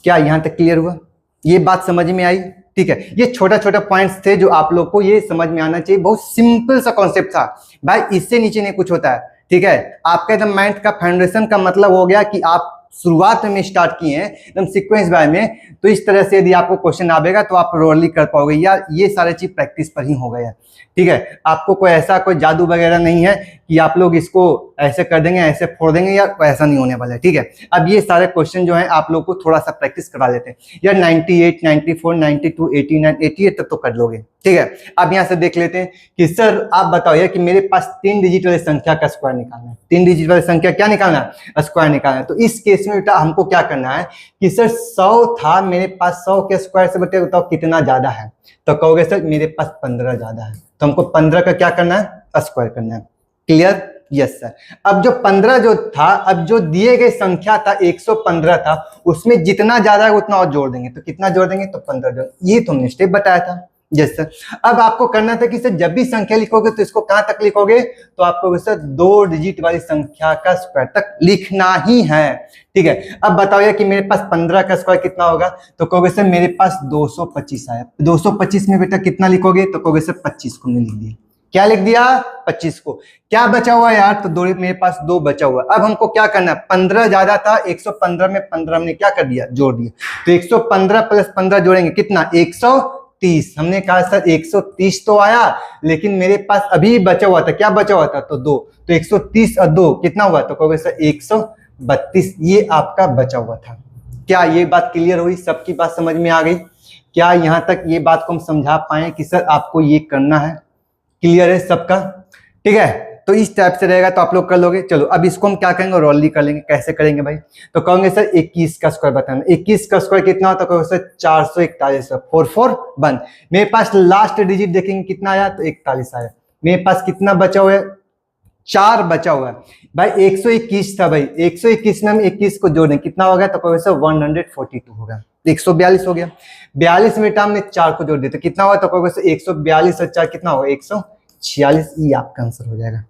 [SPEAKER 2] क्या यहां तक क्लियर हुआ, ये बात समझ में आई। ठीक है, ये छोटा छोटा पॉइंट्स थे जो आप लोग को ये समझ में आना चाहिए। बहुत सिंपल सा कॉन्सेप्ट था भाई, इससे नीचे नहीं कुछ होता है। ठीक है, आपका एकदम मैथ का फाउंडेशन का मतलब हो गया कि आप शुरुआत में स्टार्ट किए हैं एकदम सीक्वेंस बाय में, तो इस तरह से यदि आपको क्वेश्चन आएगा तो आप रोरली कर पाओगे यार। ये सारे चीज प्रैक्टिस पर ही हो गया। ठीक है, आपको कोई ऐसा कोई जादू वगैरह नहीं है कि आप लोग इसको ऐसे कर देंगे ऐसे फोड़ देंगे, या ऐसा नहीं होने वाला है। ठीक है, अब ये सारे क्वेश्चन जो है आप लोग को थोड़ा सा प्रैक्टिस करवा लेते हैं यार। 98, 94, 92, 89, 88 तक तो कर लोगे। ठीक है, अब यहाँ से देख लेते हैं कि सर आप बताओ यार कि मेरे पास 3 डिजिट वाली संख्या का स्क्वायर निकालना है। 3 डिजिट वाली संख्या क्या निकालना है, स्क्वायर निकालना है। तो इस केस में बेटा हमको क्या करना है कि सर 100 था मेरे पास, 100 के स्क्वायर से बेटा बताओ कितना ज्यादा है, तो कहोगे सर मेरे पास 15 ज्यादा है, तो हमको 15 का क्या करना है, स्क्वायर करना है। Clear, yes sir. अब जो 15 जो था, अब जो दिए गए संख्या था 115 था, उसमें जितना ज्यादा है उतना और जोड़ देंगे। तो कितना जोड़ देंगे, तो 15 जोड़, ये तो हमने स्टेप बताया था। Yes sir. अब आपको करना था कि सर जब भी संख्या लिखोगे तो इसको कहां तक लिखोगे, तो आपको सर 2 डिजिट वाली संख्या का स्क्वायर तक लिखना ही है। ठीक है, अब बताओ यार कि मेरे पास 15 का स्क्वायर कितना होगा, तो कहोगे सर मेरे पास 225 आया। 225 में बेटा कितना लिखोगे, तो कहोगे सर 25 को मैंने लिख दिया। क्या लिख दिया, 25 को। क्या बचा हुआ यार, तो दो, मेरे पास 2 बचा हुआ। अब हमको क्या करना है, 15 ज्यादा था, 115 में 15 हमने क्या कर दिया, जोड़ दिया। तो 115 प्लस 15 जोड़ेंगे कितना, 130। हमने कहा सर 130 तो आया, लेकिन मेरे पास अभी बचा हुआ था, क्या बचा हुआ था, तो 2। तो 130 और 2 कितना हुआ, तो कहोगे सर 132। ये आपका बचा हुआ था। क्या ये बात क्लियर हुई, सबकी बात समझ में आ गई? क्या यहां तक ये बात को हम समझा पाए कि सर आपको ये करना है? क्लियर है सबका? ठीक है, तो इस टाइप से रहेगा तो आप लोग कर लोगे। चलो अब इसको हम क्या करेंगे, रोली कर लेंगे। कैसे करेंगे भाई, तो कहोगे सर 21 का स्क्वायर बताना। 21 का स्क्वायर कितना होता है, कहोगे सर 441, 441। मेरे पास लास्ट डिजिट देखेंगे कितना आया, तो 41 आया। मेरे पास कितना बचा हुआ है, 4 बचा हुआ है भाई। 121 था भाई, 121 में हम 21 को जोड़ें कितना हो गया, तो कहोगे सर 142 होगा। 142 हो गया। 42 में हमने 4 को जोड़ दिया तो कितना हुआ, तो कहोगे सर 142 और 4 कितना होगा, 146। ये आपका आंसर हो जाएगा।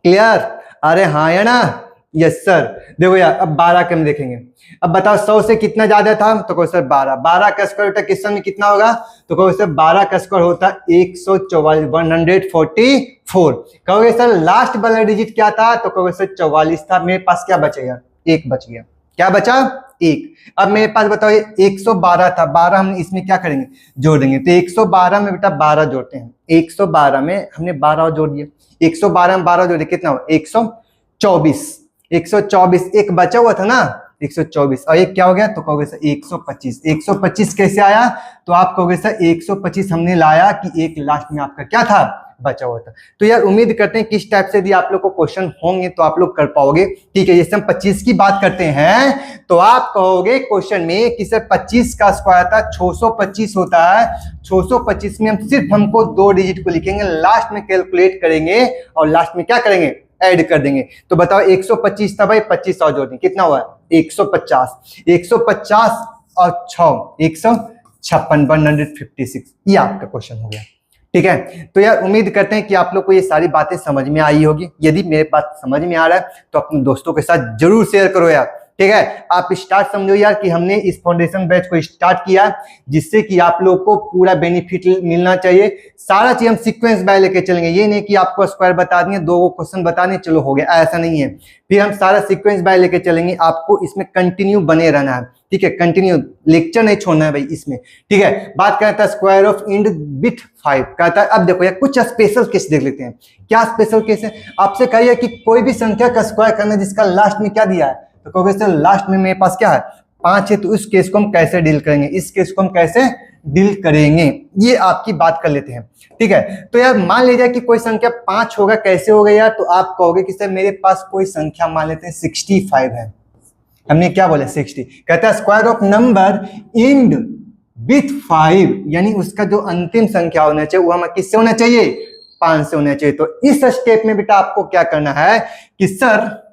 [SPEAKER 2] क्लियर? अरे हाँ या ना, यस सर। देखो यार अब 12 के हम देखेंगे। अब बताओ 100 से कितना ज्यादा था, तो कहो सर 12। 12 का स्क्वायर होता है किस में कितना होगा, तो कहो सर 12 का स्क्वायर होता है 144, 144। कहोगे सर लास्ट वाला डिजिट क्या था, तो कहोगे सर 44 था। मेरे पास क्या बचेगा, 1 बच गया। क्या बचा, 1। अब मेरे पास बताओ 112 था, 12 हम इसमें क्या करेंगे, जोड़ देंगे। तो 112 में बेटा 12 जोड़ते हैं। 112 में हमने 12 जोड़ दिया। 112 में 12 जोड़े कितना हुआ, 124। 124, एक बचा हुआ था ना, 124 और एक क्या हो गया, तो कहोगे सर 125। 125 कैसे आया, तो आप कहोगे सर 125 हमने लाया कि एक लास्ट में आपका क्या था, बचा हुआ था। तो यार उम्मीद करते हैं कि इस टाइप से यदि आप लोग को क्वेश्चन होंगे तो आप लोग कर पाओगे। ठीक है, जैसे हम 25 की बात करते हैं तो आप कहोगे क्वेश्चन में कि सर 25 का स्क्वायर था 625 होता है। 625 में हम सिर्फ हमको 2 डिजिट को लिखेंगे, लास्ट में कैलकुलेट करेंगे और लास्ट में क्या करेंगे, ऐड कर देंगे। तो बताओ 125 था भाई, 25 और जोड़ देंगे कितना हुआ, 150। 150 और 6 156, 156। ये आपका क्वेश्चन हो गया। ठीक है, तो यार उम्मीद करते हैं कि आप लोग को ये सारी बातें समझ में आई होगी। यदि मेरे बात समझ में आ रहा है तो अपने दोस्तों के साथ जरूर शेयर करो यार। ठीक है, आप स्टार्ट समझो यार कि हमने इस फाउंडेशन बैच को स्टार्ट किया जिससे कि आप लोग को पूरा बेनिफिट मिलना चाहिए। सारा चीज हम सीक्वेंस बाय लेके चलेंगे, ये नहीं कि आपको स्क्वायर बता दिए, दो क्वेश्चन बता दिए चलो हो गया, ऐसा नहीं है। फिर हम सारा सीक्वेंस बाय लेके चलेंगे, आपको इसमें कंटिन्यू बने रहना है, ठीक है, कंटिन्यू, लेक्चर नहीं छोड़ना है भाई इसमें, ठीक है। बात करता है स्क्वायर ऑफ इंड विथ 5 कहता है। अब देखो यार कुछ स्पेशल केस देख लेते हैं। क्या स्पेशल केस है? आपसे कहिए कि कोई भी संख्या का स्क्वायर करना जिसका लास्ट में क्या दिया है, तो कहोगे सर लास्ट में मेरे पास क्या है 5 है, तो इस केस को हम कैसे डील करेंगे, इस केस को हम कैसे डील करेंगे, ये आपकी बात कर लेते हैं, ठीक है। तो यार मान लीजिए कि कोई संख्या 5 होगा, कैसे होगा यार, तो आप कहोगे कि सर मेरे पास कोई संख्या मान लेते हैं 65 है। हमने क्या बोला 60, कहता है square of number end with 5, यानी उसका जो अंतिम संख्या होना चाहिए वो हमें किससे होना चाहिए, 5 से होना चाहिए। तो इस स्टेप में बेटा आपको क्या करना है कि सर,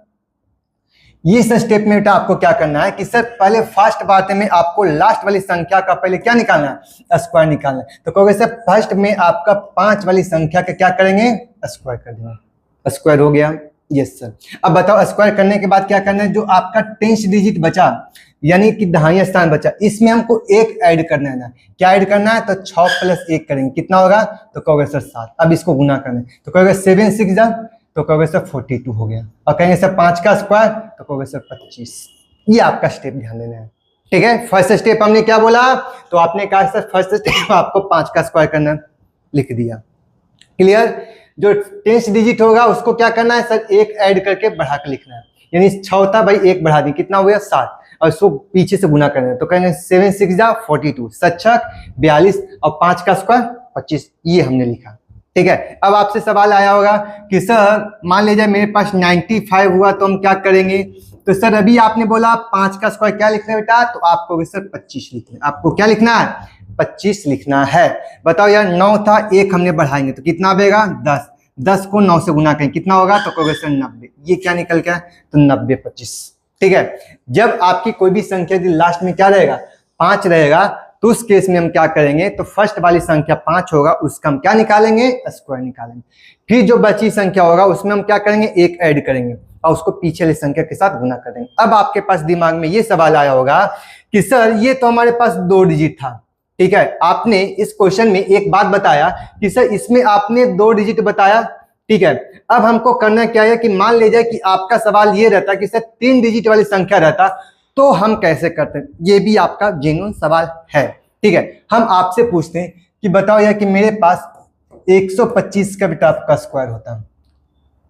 [SPEAKER 2] इस स्टेप में बेटा आपको क्या करना है कि सर पहले फर्स्ट बात में आपको लास्ट वाली संख्या का पहले क्या निकालना है, स्क्वायर निकालना है। तो कहोगे सर फर्स्ट में आपका 5 वाली संख्या का क्या करेंगे, स्क्वायर कर देंगे, स्क्वायर हो गया, यस सर। अब बताओ स्क्वायर करने के बाद क्या करना है, जो आपका 10th डिजिट बचा यानी कि दहाई स्थान बचा, इसमें हमको एक ऐड करना है ना, क्या ऐड करना है, तो 6 + 1 करेंगे, कितना होगा, तो कहोगे सर 7। अब इसको गुना करना है, तो कहोगे 7 6 जा, तो कहोगे सर 42 हो गया, और कहेंगे सर 5 का स्क्वायर, तो कहोगे सर 25। ये आपका स्टेप ध्यान देना है, ठीक है। फर्स्ट स्टेप हमने क्या बोला, तो आपने कहा सर फर्स्ट स्टेप आपको 5 का स्क्वायर करना, लिख दिया, क्लियर। जो 10th डिजिट होगा उसको क्या करना है सर, एक ऐड करके बढ़ा के लिखना है, यानी 6 था भाई, एक बढ़ा दी, कितना हो गया 7, और इसको पीछे से गुना करना है, तो कहेंगे 7 6 जा 42, 7 42, और 5 का स्क्वायर 25, ये हमने लिखा, ठीक है। अब आपसे सवाल आया होगा कि सर मान लीजिए मेरे पास 95 हुआ तो हम क्या करेंगे, तो सर अभी आपने बोला 5 का स्क्वायर क्या लिखना है बेटा, तो आपको सर 25 लिखना है, आपको क्या लिखना है, 25 लिखना है। बताओ यार 9 था, एक हमने बढ़ाएंगे तो कितना आएगा 10, 10 को 9 से गुना करें कितना होगा, तो कहोगे सर 90, ये क्या निकल गया, तो 90 25, ठीक है। जब आपकी कोई भी संख्या यदि लास्ट में क्या रहेगा 5 रहेगा, तो उस केस में हम क्या करेंगे, तो फर्स्ट वाली संख्या 5 होगा उसका हम क्या निकालेंगे, स्क्वायर निकालेंगे। फिर जो बची संख्या होगा उसमें हम क्या करेंगे, एक ऐड करेंगे और उसको पीछे वाली संख्या के साथ गुना कर देंगे। अब आपके पास दिमाग में ये सवाल आया होगा कि सर ये तो हमारे पास 2 डिजिट था, ठीक है, आपने इस क्वेश्चन में एक बात बताया कि सर इसमें आपने 2 डिजिट बताया, ठीक है। अब हमको करना क्या है कि मान लीजिए कि आपका सवाल ये रहता कि सर 3 डिजिट वाली संख्या रहता तो हम कैसे करते हैं, ये भी आपका जेन्युइन सवाल है, ठीक है। हम आपसे पूछते हैं कि बताओ यार कि मेरे पास 125 का बेटा आपका स्क्वायर होता,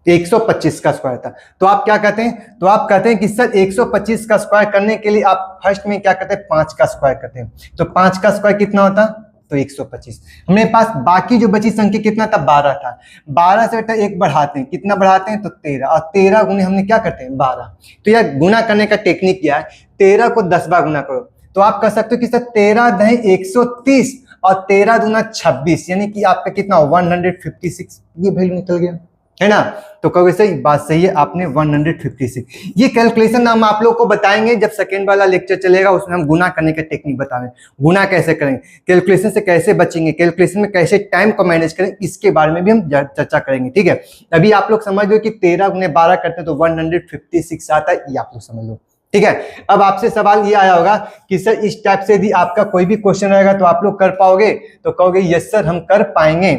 [SPEAKER 2] 125 का स्क्वायर था, तो आप क्या कहते हैं, तो आप कहते हैं कि सर 125 का स्क्वायर करने के लिए आप फर्स्ट में क्या करते हैं, 5 का स्क्वायर करते हैं, तो 5 का स्क्वायर कितना होता, तो 125। हमारे पास बाकी जो बची संख्या कितना था, 12 था, 12 से बेटा एक बढ़ाते हैं, कितना बढ़ाते हैं, तो 13, और 13 गुने हमने क्या करते हैं 12। तो यार गुना करने का टेक्निक क्या है, 13 को 10 बार गुना करो, तो आप कह सकते हो कि सर 13 दही 130 और 13 दूना 26, यानी कि आपका कितना 156, ये वैल्यू निकल गया, है ना। तो कहोगे सही बात सही है, आपने 156। ये कैलकुलेशन हम आप लोग को बताएंगे जब सेकेंड वाला लेक्चर चलेगा, उसमें हम गुना करने का टेक्निक बताएंगे, गुना कैसे करेंगे, कैलकुलेशन से कैसे बचेंगे, कैलकुलेशन में कैसे टाइम को मैनेज करें, इसके बारे में भी हम चर्चा करेंगे, ठीक है। अभी आप लोग समझ लो कि 13 गुने 12 करते हैं तो 156 आता है, ये आप लोग समझ लो, ठीक है। अब आपसे सवाल ये आया होगा कि सर इस टाइप से यदि आपका कोई भी क्वेश्चन रहेगा तो आप लोग कर पाओगे, तो कहोगे यस सर हम कर पाएंगे,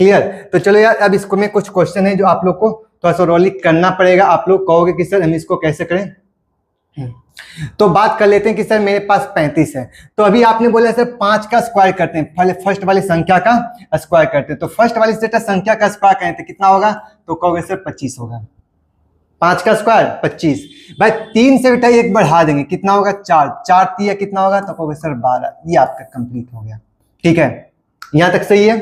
[SPEAKER 2] क्लियर। तो चलो यार अब इसको में कुछ क्वेश्चन है जो आप लोग को थोड़ा सा रोलिक करना पड़ेगा, आप लोग कहोगे कि सर हम इसको कैसे करें। तो बात कर लेते हैं कि सर मेरे पास 35 है, तो अभी आपने बोला सर 5 का स्क्वायर करते हैं, पहले फर्स्ट वाली संख्या का स्क्वायर करते हैं, तो फर्स्ट वाली संख्या का स्क्वायर करें तो कितना होगा, तो कहोगे सर 25 होगा, 5 का स्क्वायर 25, भाई 3 से बेटा एक बढ़ा देंगे कितना होगा 4, 4 3 कितना होगा, तो कहोगे सर 12, ये आपका कंप्लीट हो गया, ठीक है। यहां तक सही है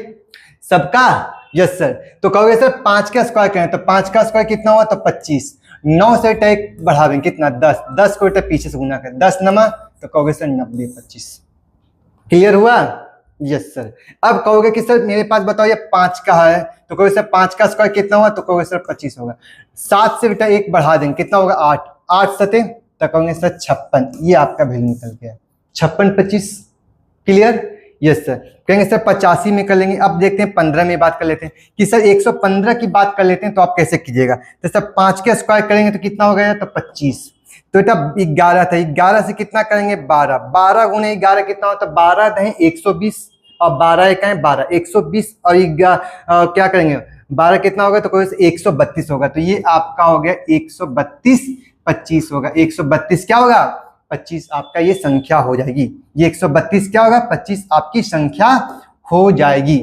[SPEAKER 2] सबका, यस सर। तो कहोगे सर 5 का स्क्वायर करें, तो 5 का स्क्वायर कितना हुआ, तो 25, 9 से बेटा एक बढ़ा देंगे कितना 10, 10 को बेटा पीछे से गुना करें 10 नमा, तो कहोगे सर 90 25, क्लियर हुआ, यस सर। अब कहोगे कि सर मेरे पास बताओ ये 5 का है, तो कहोगे सर 5 का स्क्वायर कितना हुआ, तो कहोगे सर 25 होगा, 7 से बेटा एक बढ़ा देंगे कितना होगा 8, 8 सते, तो कहोगे सर 56, ये आपका वैल्यू निकल गया 56 25, क्लियर, यस सर। कहेंगे सर 85 में कर लेंगे। अब देखते हैं 15 में बात कर लेते हैं कि सर 115 की बात कर लेते हैं, तो आप कैसे कीजिएगा, तो सर 5 का स्क्वायर करेंगे तो कितना हो गया, तो 25, तो बेटा 11 था, 11 से कितना करेंगे 12, 12 गुने 11 कितना होता है 12 दहें 120 और 12 एक है 12, 120 और क्या करेंगे 12 कितना होगा तो कोई 132 होगा। तो ये आपका हो गया 132, 25 होगा 132 क्या होगा 25 आपका ये संख्या हो जाएगी। ये 132 क्या होगा 25 आपकी संख्या हो जाएगी।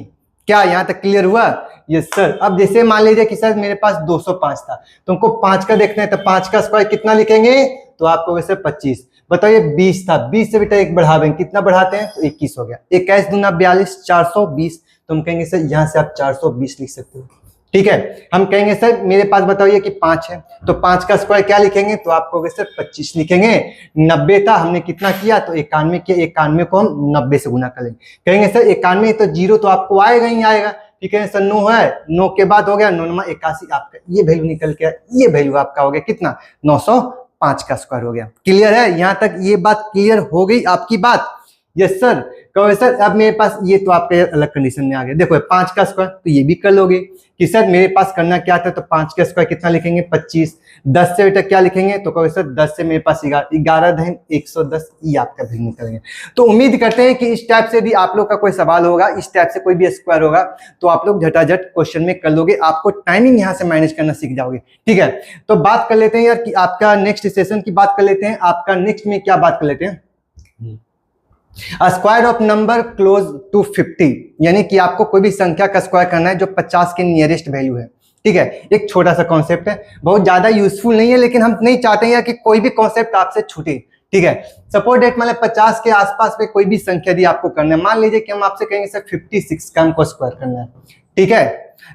[SPEAKER 2] क्या यहाँ तक क्लियर हुआ? Yes sir. अब जैसे मान लीजिए कि सर मेरे पास 205 था, तुमको 5 का देखना है तो 5 का स्क्वायर कितना लिखेंगे तो आपको वैसे 25। बताइए 20 था, 20 से बेटा एक बढ़ावेंगे, कितना बढ़ाते हैं तो 21 हो गया। 21 दूना 42, 420। तुम कहेंगे सर यहाँ से आप 420 लिख सकते हो, ठीक है। हम कहेंगे सर मेरे पास बताइए कि 5 है तो 5 का स्क्वायर क्या लिखेंगे तो आपको सर 25 लिखेंगे। 90 था, हमने कितना किया तो 91 किया, 91 को हम 90 से गुना करेंगे। कहेंगे सर 91 तो जीरो तो आपको आएगा ही आएगा, ठीक है सर। 9 है, 9 के बाद हो गया 9 81 आपका ये वैल्यू निकल के, ये वैल्यू आपका हो गया कितना 905 का स्क्वायर हो गया। क्लियर है? यहाँ तक ये बात क्लियर हो गई आपकी बात? Yes sir. कहो सर अब मेरे पास ये तो आपके अलग कंडीशन में आ गया। देखो 5 का स्क्वायर तो ये भी कर लोगे कि सर मेरे पास करना क्या था तो 5 का स्क्वायर कितना लिखेंगे 25। 10 से बेटा क्या लिखेंगे तो कहो सर 10 से मेरे पास 11 दहें 110, ये आपका भी निकलेंगे। तो उम्मीद करते हैं कि इस टाइप से भी आप लोग का कोई सवाल होगा, इस टाइप से कोई भी स्क्वायर होगा तो आप लोग झटाझट क्वेश्चन में कर लोगे। आपको टाइमिंग यहाँ से मैनेज करना सीख जाओगे, ठीक है। तो बात कर लेते हैं यार कि आपका नेक्स्ट सेशन की बात कर लेते हैं। आपका नेक्स्ट में क्या बात कर लेते हैं, square of number close to 50, यानी कि आपको कोई भी संख्या का स्क्वायर करना है जो 50 के नियरेस्ट वैल्यू है, ठीक है। एक छोटा सा कॉन्सेप्ट है, बहुत ज्यादा यूजफुल नहीं है, लेकिन हम नहीं चाहते हैं कि कोई भी कॉन्सेप्ट आपसे छूटे, ठीक है। सपोज डेट मतलब 50 के आसपास में कोई भी संख्या यदि आपको करना है, मान लीजिए कि हम आपसे कहेंगे सर 56 का हमको स्क्वायर करना है, ठीक है।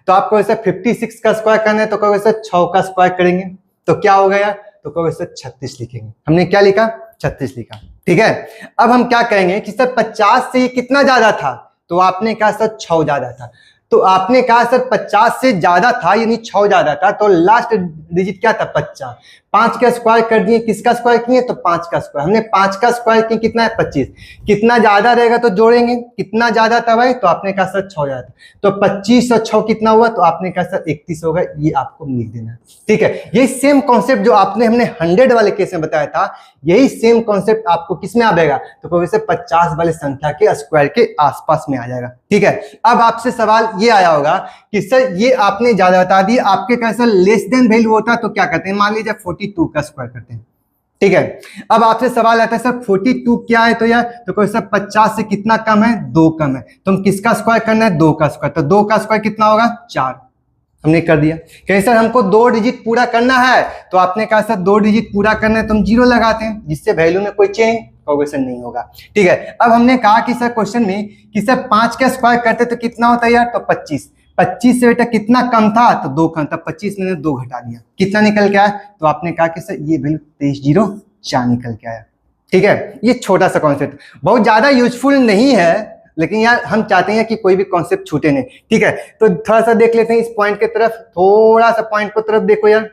[SPEAKER 2] तो आपको ऐसा 56 का स्क्वायर करना है तो कहोगे सर 6 का स्क्वायर करेंगे तो क्या हो गया तो कहोगे सर 36 लिखेंगे। हमने क्या लिखा 36 लिखा, ठीक है। अब हम क्या कहेंगे कि सर 50 से कितना ज्यादा था तो आपने कहा सर 6 ज्यादा था। तो आपने कहा सर 50 से ज्यादा था यानी 6 ज्यादा था, तो लास्ट डिजिट क्या था 50। 5 का स्क्वायर कर दिए, किसका स्क्वायर किए तो 5 का स्क्वायर। हमने 5 का स्क्वायर किया कितना है 25। कितना ज्यादा रहेगा तो जोड़ेंगे, कितना ज्यादा था भाई तो आपने कहा सर 6 ज्यादा। तो 25 और 6 कितना हुआ तो आपने कहा सर 31 होगा, ये आपको लिख देना, ठीक है। यही सेम कॉन्सेप्ट जो आपने हमने 100 वाले केस में बताया था, यही सेम कॉन्सेप्ट आपको किस में आ जाएगा तो कहोगे सर 50 वाले संख्या के स्क्वायर के आसपास में आ जाएगा, ठीक है। अब आपसे सवाल ये आया होगा कि सर ये आपने ज्यादा बता दिया, आपके कैसा लेस देन वैल्यू होता तो क्या करते हैं, मान लीजिए 42 का स्क्वायर करते हैं, ठीक है। अब आपसे सवाल आता है सर 42 क्या है तो यार तो कोई सर 50 से कितना कम है 2 कम है, तुम किसका स्क्वायर करना है 2 का स्क्वायर। तो 2 का स्क्वायर कितना होगा 4, हमने कर दिया। कहीं सर हमको 2 डिजिट पूरा करना है तो आपने कहा सर 2 डिजिट पूरा करना है, तुम 0 लगाते हैं जिससे वैल्यू में कोई चेंज क्वेश्चन नहीं होगा, ठीक है। अब हमने कहा कि सर क्वेश्चन में कि सर 5 का स्क्वायर करते तो कितना होता है यार तो 25। 25 से बेटा कितना कम था तो 2 कम था, 25 में 2 घटा दिया, कितना निकल के आया तो आपने कहा कि सर ये वैल्यू 2304 निकल के आया, ठीक है। ये छोटा सा कॉन्सेप्ट बहुत ज्यादा यूजफुल नहीं है, लेकिन यार हम चाहते हैं कि कोई भी कॉन्सेप्ट छूटे नहीं, ठीक है। तो थोड़ा सा देख लेते हैं इस पॉइंट की तरफ, थोड़ा सा पॉइंट को तरफ देखो यार।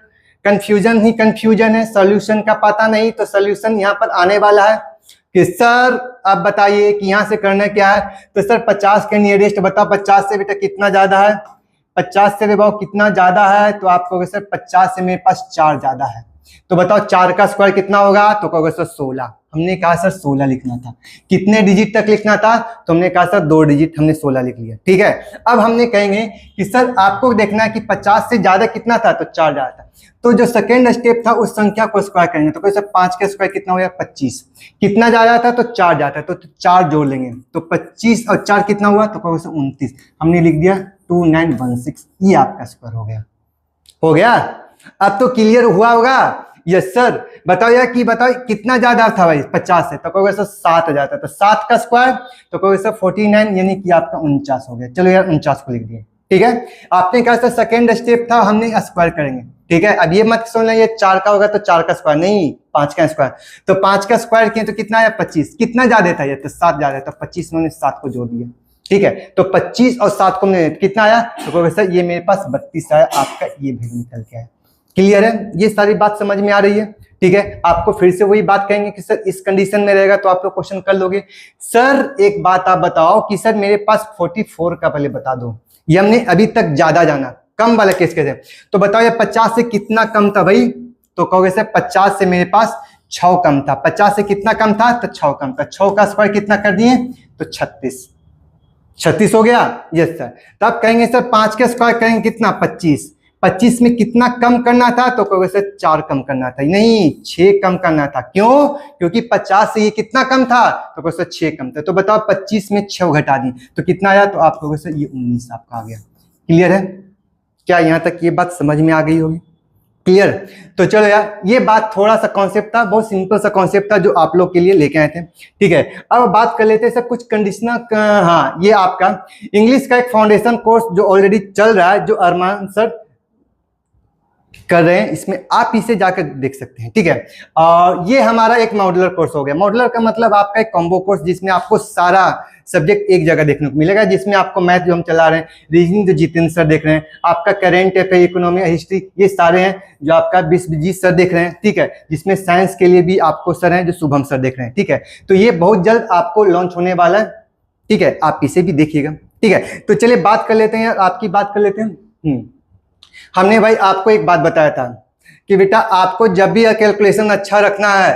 [SPEAKER 2] कंफ्यूजन ही कंफ्यूजन है, सॉल्यूशन का पता नहीं, तो सॉल्यूशन यहाँ पर आने वाला है कि सर आप बताइए कि यहाँ से करना क्या है। तो सर 50 के नियरेस्ट बताओ, 50 से बेटा कितना ज्यादा है, 50 से बताओ कितना ज्यादा है तो आप कहोगे सर 50 से मेरे पास 4 ज्यादा है। तो बताओ 4 का स्क्वायर कितना होगा तो कहोगे सर 16। हमने कहा सर 16 लिखना था, कितने डिजिट तक लिखना था तो हमने कहा सर 2 डिजिट, हमने 16 लिख लिया, ठीक है। अब हमने कहेंगे कि सर आपको देखना है कि 50 से ज्यादा कितना था तो 4 ज्यादा था। तो जो सेकेंड स्टेप था उस संख्या को स्क्वायर करेंगे तो सर 5 का स्क्वायर कितना हो गया 25। कितना ज्यादा था तो 4 ज्यादा था, तो 4 जोड़ लेंगे तो 25 और 4 कितना हुआ तो कहोगे सर 29। हमने लिख दिया 2916, ये आपका स्क्वायर हो गया। हो गया? अब तो क्लियर हुआ होगा। Yes sir. बताओ यार कि बताओ कितना ज्यादा था भाई 50 से तो कहोगे सर 7 जाता, तो 7 का स्क्वायर तो कहोगे सर 49 यानी कि आपका 49 हो गया। चलो यार 49 को लिख दिए, ठीक है। आपने कहा सर सेकेंड स्टेप था हमने स्क्वायर करेंगे, ठीक है। अब ये मत सोचना ये 4 का होगा तो 4 का स्क्वायर नहीं, 5 का स्क्वायर। तो 5 का स्क्वायर किया तो कितना आया 25। कितना ज्यादा था ये तो 7 ज्यादा था, 25 में 7 को जोड़ दिया, ठीक है। तो 25 और 7 को कितना आया तो कहोगे सर ये मेरे पास 32 आया, आपका ये भी निकल के आया। क्लियर है? ये सारी बात समझ में आ रही है, ठीक है। आपको फिर से वही बात कहेंगे कि सर इस कंडीशन में रहेगा तो आप लोग क्वेश्चन कर लोगे। सर एक बात आप बताओ कि सर मेरे पास 44 का पहले बता दो, ये हमने अभी तक ज्यादा जाना, कम वाला केस कैसे। तो बताओ ये 50 से कितना कम था भाई तो कहोगे सर 50 से मेरे पास 6 कम था, 50 से कितना कम था तो 6 कम था, 6 का स्क्वायर कितना कर दिए तो 36, 36 हो गया। Yes sir. तब कहेंगे सर 5 का स्क्वायर करेंगे कितना 25, 25 में कितना कम करना था तो कहोगे सर 4 कम करना था, नहीं 6 कम करना था। क्यों? क्योंकि 50 से ये कितना कम था तो कहोगे सर 6 कम था। तो बताओ 25 में 6 घटा दी तो कितना आया, तो आप कहोगे सर ये 19 आपका आ गया। क्लियर है? क्या यहाँ तक ये बात समझ में आ गई होगी? क्लियर? तो चलो यार, ये बात थोड़ा सा कॉन्सेप्ट था, बहुत सिंपल सा कॉन्सेप्ट था जो आप लोग के लिए लेके आए थे। ठीक है, अब बात कर लेते हैं सर कुछ कंडीशनल। हाँ, ये आपका इंग्लिश का एक फाउंडेशन कोर्स जो ऑलरेडी चल रहा है, जो अरमान सर कर रहे हैं, इसमें आप इसे जाकर देख सकते हैं। ठीक है, ये हमारा एक मॉड्यूलर कोर्स हो गया। मॉड्यूलर का मतलब आपका एक कॉम्बो कोर्स जिसमें आपको सारा सब्जेक्ट एक जगह देखने को मिलेगा, जिसमें आपको मैथ जो हम चला रहे हैं, रीजनिंग जो जितेंद्र सर देख रहे हैं, आपका करेंट अफेयर, इकोनॉमी, हिस्ट्री, ये सारे हैं जो आपका विश्वजीत सर देख रहे हैं। ठीक है, जिसमें साइंस के लिए भी आपको सर हैं जो शुभम सर देख रहे हैं। ठीक है, तो ये बहुत जल्द आपको लॉन्च होने वाला है। ठीक है, आप इसे भी देखिएगा। ठीक है, तो चलिए बात कर लेते हैं, आपकी बात कर लेते हैं। हमने भाई आपको एक बात बताया था कि बेटा आपको जब भी कैलकुलेशन अच्छा रखना है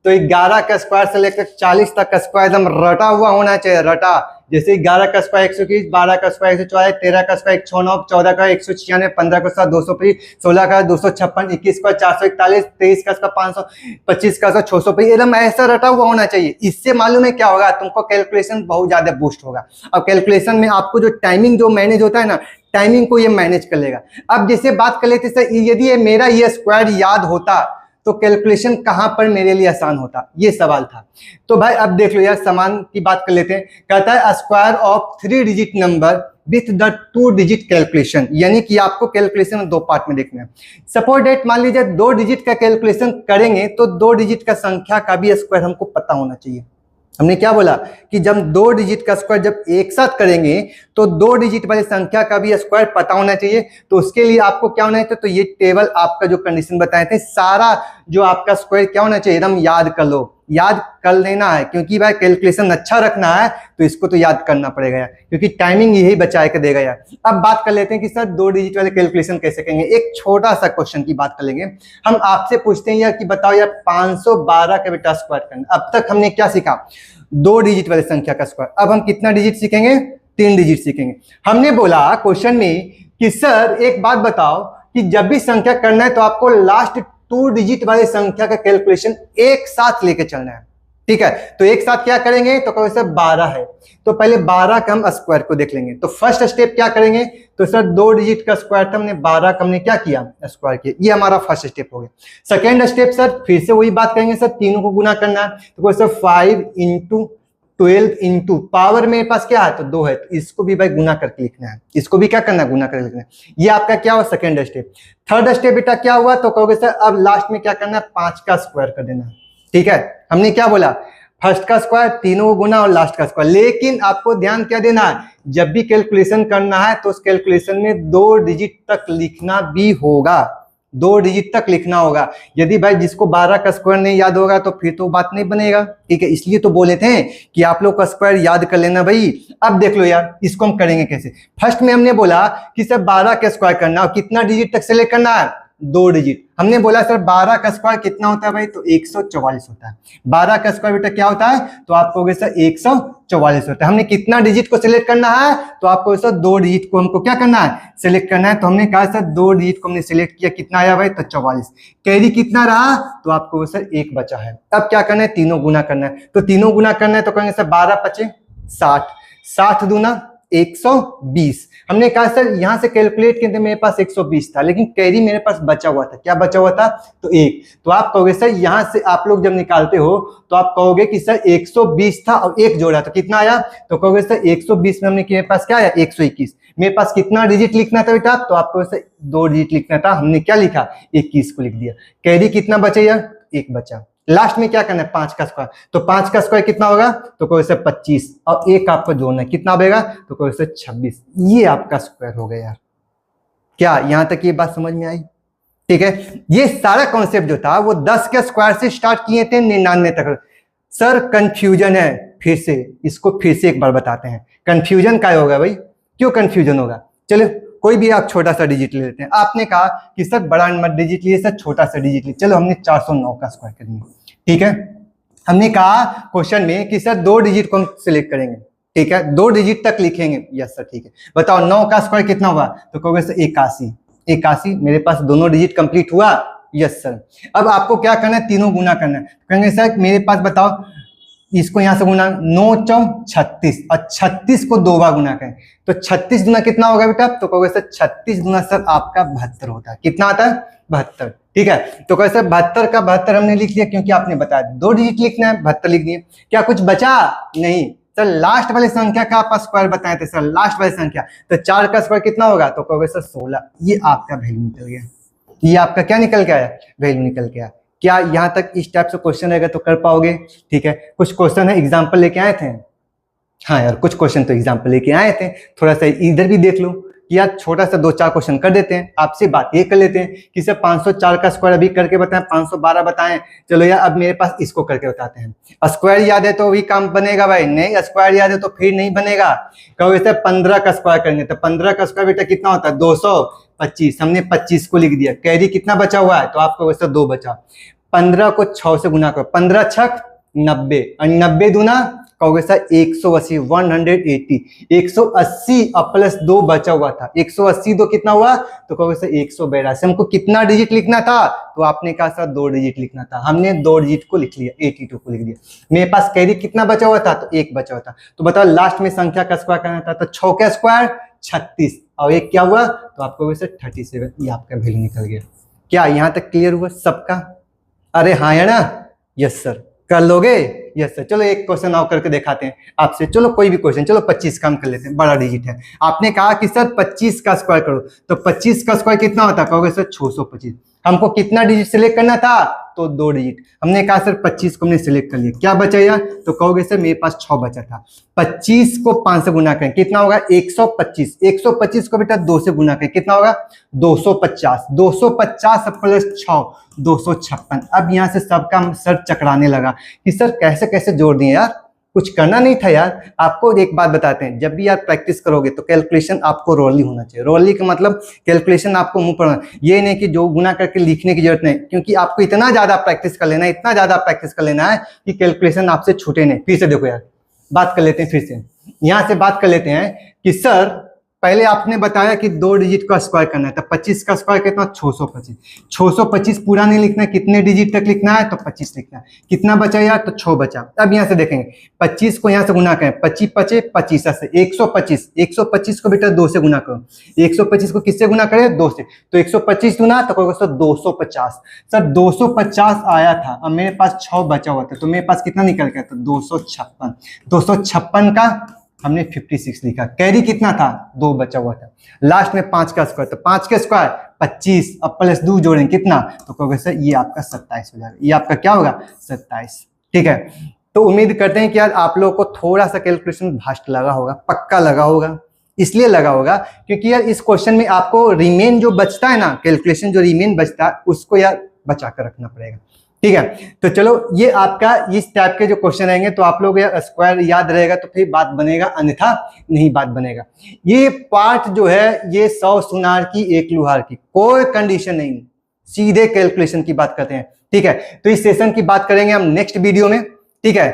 [SPEAKER 2] तो 11 का स्क्वायर से लेकर 40 तक का स्क्वायर एकदम रटा हुआ होना चाहिए, रटा। जैसे 11 का स्क्वायर 121, 12 का स्क्वायर 144, 13 का स्क्वायर 169, 14 का 196, 15 का स्क्वायर 225, 16 का 256, 21 का 441, 23 का स्क्वायर 500, 25 का स्क्वायर 650, एकदम ऐसा रटा हुआ होना चाहिए। इससे मालूम है क्या होगा, तुमको कैलकुलेशन बहुत ज्यादा बूस्ट होगा। अब कैलकुलेशन में आपको जो टाइमिंग जो मैनेज होता है ना, टाइमिंग को ये मैनेज कर लेगा। अब जैसे बात कर लेते सर, यदि ये मेरा ये स्क्वायर याद होता तो कैलकुलेशन कहां पर मेरे लिए आसान होता, ये सवाल था। तो भाई अब देख लो यार, समान की बात कर लेते हैं। कहता है square of 3 digit number with the 2 digit calculation, यानी कि आपको कैलकुलेशन 2 पार्ट में देखना है। सपोज डेट मान लीजिए 2 डिजिट का कैलकुलेशन करेंगे तो 2 डिजिट का संख्या का भी स्क्वायर हमको पता होना चाहिए। हमने क्या बोला कि जब 2 डिजिट का स्क्वायर जब एक साथ करेंगे तो 2 डिजिट वाली संख्या का भी स्क्वायर पता होना चाहिए। तो उसके लिए आपको क्या होना चाहिए, तो ये टेबल आपका जो कंडीशन बताए थे, सारा जो आपका स्क्वायर क्या होना चाहिए एकदम याद कर लो, याद कर लेना है। क्योंकि भाई कैलकुलेशन अच्छा रखना है तो इसको तो याद करना पड़ेगा यार, क्योंकि टाइमिंग यही बचाए के देगा यार। अब बात कर लेते हैं कि सर 2 डिजिट वाले कैलकुलेशन कैसे करेंगे। एक छोटा सा क्वेश्चन की बात कर लेंगे। हम आपसे पूछते हैं यार कि बताओ यार 512 का बेटा स्क्वायर करना। अब तक हमने क्या सीखा, 2 डिजिट वाली संख्या का स्क्वायर। अब हम कितना डिजिट सीखेंगे, 3 डिजिट सीखेंगे। हमने बोला क्वेश्चन में कि सर एक बात बताओ कि जब भी संख्या करना है तो आपको लास्ट 2 डिजिट वाली संख्या का कैलकुलेशन एक साथ लेके चलना है। ठीक है, तो एक साथ क्या करेंगे, तो कहोगे सर 12 है, तो पहले 12 का हम स्क्वायर को देख लेंगे। तो फर्स्ट स्टेप क्या करेंगे, तो सर 2 डिजिट का स्क्वायर था, हमने 12 का हमने क्या किया स्क्वायर किया, ये हमारा फर्स्ट स्टेप हो गया। सेकेंड स्टेप सर फिर से वही बात करेंगे, सर तीनों को गुना करना है। तो कहोगे सर 5 इंटू 12 इंटू पावर मेरे पास क्या है तो 2 है, तो इसको भी भाई गुना करके लिखना है, इसको भी क्या करना है गुना करके लिखना है। ये आपका क्या हुआ सेकेंड स्टेप। थर्ड स्टेप बेटा क्या हुआ, तो कहोगे सर अब लास्ट में क्या करना है 5 का स्क्वायर कर देना। ठीक है, हमने क्या बोला, फर्स्ट का स्क्वायर, तीनों को गुना और लास्ट का स्क्वायर। लेकिन आपको ध्यान क्या देना है, जब भी कैलकुलेशन करना है तो उस कैलकुलेशन में 2 डिजिट तक लिखना भी होगा, 2 डिजिट तक लिखना होगा। यदि भाई जिसको 12 का स्क्वायर नहीं याद होगा तो फिर तो बात नहीं बनेगा। ठीक है, इसलिए तो बोले थे कि आप लोग का स्क्वायर याद कर लेना भाई। अब देख लो यार इसको हम करेंगे कैसे। फर्स्ट में हमने बोला कि सर 12 का स्क्वायर करना और कितना डिजिट तक सेलेक्ट करना है, 2 डिजिट। हमने बोला सर 12 का स्क्वायर कितना होता है भाई, तो 144 होता है। 12 का स्क्वायर बेटा क्या होता है, तो आप कहोगे सर 144 होता है। हमने कितना डिजिट को सिलेक्ट करना है, तो आपको सर 2 डिजिट को हमको क्या करना है, सिलेक्ट करना है। तो हमने कहा सर 2 डिजिट को हमने सिलेक्ट किया, कितना आया भाई, तो 44। कैरी कितना रहा, तो आपको सर 1 बचा है। अब क्या करना है, तीनों गुना करना है। तो तीनों गुना करना है तो कहेंगे सर 12 पचे 60, 60 दूना 120। हमने कहा सर यहां से कैलकुलेट किए थे, मेरे पास 120 था, लेकिन कैरी मेरे पास बचा हुआ था। क्या बचा हुआ था, तो 1। तो आप कहोगे सर यहां से आप लोग जब निकालते हो तो आप कहोगे कि सर 120 था और 1 जोड़ा तो कितना आया, तो कहोगे सर 120 में हमने मेरे पास क्या आया 121। मेरे पास कितना डिजिट लिखना था बेटा, तो आपको सर 2 डिजिट लिखना था, हमने क्या लिखा 21 को लिख दिया। कैरी कितना बचे यार, 1 बचा। लास्ट में क्या करना है 5 का स्क्वायर, तो 5 का स्क्वायर कितना होगा, तो कोई से 25 और 1 आपको जोड़ना है, कितना बनेगा, तो कोई से 26। ये आपका स्क्वायर हो गया यार। क्या यहां तक ये बात समझ में आई? ठीक है, ये सारा कॉन्सेप्ट जो था वो 10 के स्क्वायर से स्टार्ट किए थे 99 तक। सर कंफ्यूजन है, फिर से इसको फिर से एक बार बताते हैं। कंफ्यूजन क्या होगा भाई, क्यों कंफ्यूजन होगा, चलो कोई भी आप छोटा सा डिजिट ले लेते हैं। आपने कहा कि सर बड़ा नंबर डिजिट लिए, सर छोटा सा डिजिट लिए, चलो हमने 409 का स्क्वायर कर दिया। ठीक है, हमने कहा क्वेश्चन में कि सर 2 डिजिट को हम सिलेक्ट करेंगे, ठीक है, 2 डिजिट तक लिखेंगे। यस सर, ठीक है, बताओ 9 का स्क्वायर कितना हुआ, तो कहोगे सर 81। 81, मेरे पास दोनों डिजिट कंप्लीट हुआ। यस सर, अब आपको क्या करना है, तीनों गुना करना है। कहेंगे सर मेरे पास बताओ, इसको यहां से गुना, 9 चौक 36 और 36 को 2 बार गुना करें तो 36 गुना कितना होगा बेटा, तो कहोगे सर 36 गुना सर आपका 72 होता है। कितना आता है, 72। ठीक है, तो कहे सर 72 का 72 हमने लिख लिया, क्योंकि आपने बताया 2 डिजिट लिखना है, 72 लिख दिए। क्या कुछ बचा, नहीं सर, लास्ट वाली संख्या का आप स्क्वायर बताए थे सर, लास्ट वाली संख्या, तो 4 का स्क्वायर कितना होगा, तो कहोगे सर 16। ये आपका वैल्यू निकल गया, ये आपका क्या निकल के आया, वैल्यू निकल के आया। क्या यहाँ तक इस टाइप से क्वेश्चन रहेगा तो कर पाओगे। ठीक है, कुछ क्वेश्चन है एग्जाम्पल लेके आए थे, हाँ यार कुछ क्वेश्चन तो एग्जाम्पल लेके आए थे, थोड़ा सा इधर भी देख लो कि यार छोटा सा 2-4 क्वेश्चन कर देते हैं। आपसे बात ये कर लेते हैं कि सर 504 का स्क्वायर अभी करके बताएं, 512 बताएं। चलो यार अब मेरे पास इसको करके बताते हैं। स्क्वायर याद है तो भी काम बनेगा भाई, नहीं स्क्वायर याद है तो फिर नहीं बनेगा। कहोगे सर 15 का स्क्वायर करेंगे, तो 15 का स्क्वायर बेटा कितना होता है, 225। हमने 25 को लिख दिया, कैरी कितना बचा हुआ है, तो आपको वैसे 2 बचा। 15 को 6 से गुना करो, 15 छक 90 और 90 दूना कहोगे सर 180, 180। 180 और प्लस 2 बचा हुआ था, 180 दो कितना हुआ, तो कहोगे सर 182। हमको कितना डिजिट लिखना था, तो आपने कहा सर 2 डिजिट लिखना था, हमने 2 डिजिट को लिख लिया, 82 को लिख दिया। मेरे पास कैरी कितना बचा हुआ था, तो 1 बचा हुआ था। तो बताओ लास्ट में संख्या का स्क्वायर करना था, तो 6 का स्क्वायर 36 और 1 क्या हुआ, तो आपको वैसे 37। ये आपका वैल्यू निकल गया। क्या यहाँ तक क्लियर हुआ सबका, अरे हाँ है ना, यस सर, कर लोगे, यस सर। चलो एक क्वेश्चन और करके दिखाते हैं आपसे, चलो कोई भी क्वेश्चन, चलो 25 का हम कर लेते हैं, बड़ा डिजिट है। आपने कहा कि सर 25 का स्क्वायर करो, तो 25 का स्क्वायर कितना होता है, कहोगे सर 625। हमको कितना डिजिट सिलेक्ट करना था, तो 2 डिजिट। हमने कहा सर 25 को हमने सिलेक्ट कर लिया, क्या बचा यार, तो कहोगे सर मेरे पास 6 बचा था। 25 को 5 से गुना करें कितना होगा, 125। 125 को बेटा 2 से गुना करें कितना होगा, 250। 250 प्लस 6 256। अब यहाँ से सबका सर चकराने लगा कि सर कैसे कैसे जोड़ दिए यार, कुछ करना नहीं था यार। आपको एक बात बताते हैं, जब भी आप प्रैक्टिस करोगे तो कैलकुलेशन आपको रोली होना चाहिए। रोली का मतलब कैलकुलेशन आपको मुंह पर, ये नहीं कि जो गुना करके लिखने की जरूरत नहीं, क्योंकि आपको इतना ज्यादा प्रैक्टिस कर लेना है, इतना ज्यादा प्रैक्टिस कर लेना है कि कैलकुलेशन आपसे छूटे नहीं। फिर से देखो यार, बात कर लेते हैं, फिर से यहाँ से बात कर लेते हैं कि सर पहले आपने बताया कि 2 डिजिट का स्क्वायर करना है, तो 25 का स्क्वायर कितना, 625। 625 पूरा नहीं लिखना है, कितने डिजिट तक लिखना है, तो 25 लिखना है। कितना बचा यार, तो 6 बचा। अब यहाँ से देखेंगे 25 को यहाँ से गुना करें, 25 पचे 25 से 125। 125 को बेटा 2 से गुना करो, 125 को किससे गुना करें, 2 से, तो 125 गुना तो कहोगे सर 250। सर 250 आया था, अब मेरे पास 6 बचा हुआ था, तो मेरे पास कितना निकल गया, तो 256। 256 का हमने 56 लिखा, कैरी कितना था, 2 बचा हुआ था। लास्ट में 5 का स्क्वायर, तो 5 का स्क्वायर 25 और प्लस 2 जोड़ें कितना, तो कहोगे सर ये आपका 27 हो जाएगा। ये आपका क्या होगा, 27। ठीक है, तो उम्मीद करते हैं कि यार आप लोगों को थोड़ा सा कैलकुलेशन भास्ट लगा होगा, पक्का लगा होगा। इसलिए लगा होगा क्योंकि यार इस क्वेश्चन में आपको रिमेन जो बचता है ना, कैलकुलेशन जो रिमेन बचता है उसको यार बचा कर रखना पड़ेगा। ठीक है, तो चलो ये आपका इस टाइप के जो क्वेश्चन रहेंगे तो आप लोग यार स्क्वायर याद रहेगा तो फिर बात बनेगा, अन्यथा नहीं बात बनेगा। ये पार्ट जो है ये 100 सुनार की 1 लुहार की, कोई कंडीशन नहीं, सीधे कैलकुलेशन की बात करते हैं। ठीक है, तो इस सेशन की बात करेंगे हम नेक्स्ट वीडियो में। ठीक है,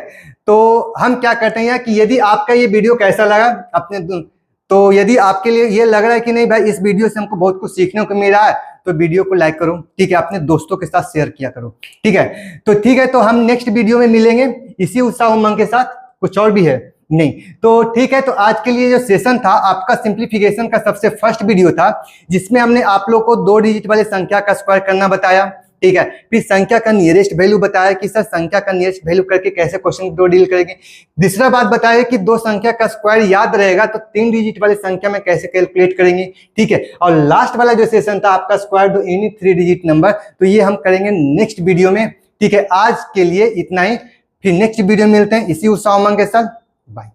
[SPEAKER 2] तो हम क्या करते हैं कि यदि आपका ये वीडियो कैसा लगा अपने, तो यदि आपके लिए ये लग रहा है कि नहीं भाई इस वीडियो से हमको बहुत कुछ सीखने को मिल रहा है, तो वीडियो को लाइक करो। ठीक है, अपने दोस्तों के साथ शेयर किया करो। ठीक है, तो हम नेक्स्ट वीडियो में मिलेंगे इसी उत्साह उमंग के साथ। कुछ और भी है नहीं, तो ठीक है, तो आज के लिए जो सेशन था आपका सिंप्लीफिकेशन का सबसे फर्स्ट वीडियो था, जिसमें हमने आप लोग को 2 डिजिट वाली संख्या का स्क्वायर करना बताया। ठीक है, फिर संख्या का नियरेस्ट वैल्यू बताया कि सर संख्या का नियरेस्ट वैल्यू करके कैसे क्वेश्चन को डील करेंगे। दूसरा बात बताया कि 2 संख्या का स्क्वायर याद रहेगा तो 3 डिजिट वाली संख्या में कैसे कैलकुलेट करेंगे। ठीक है, और लास्ट वाला जो सेशन था आपका स्क्वायर दो एनी 3 डिजिट नंबर, तो ये हम करेंगे नेक्स्ट वीडियो में। ठीक है, आज के लिए इतना ही, फिर नेक्स्ट वीडियो में मिलते हैं इसी उत्साह उमंग के साथ। बाय।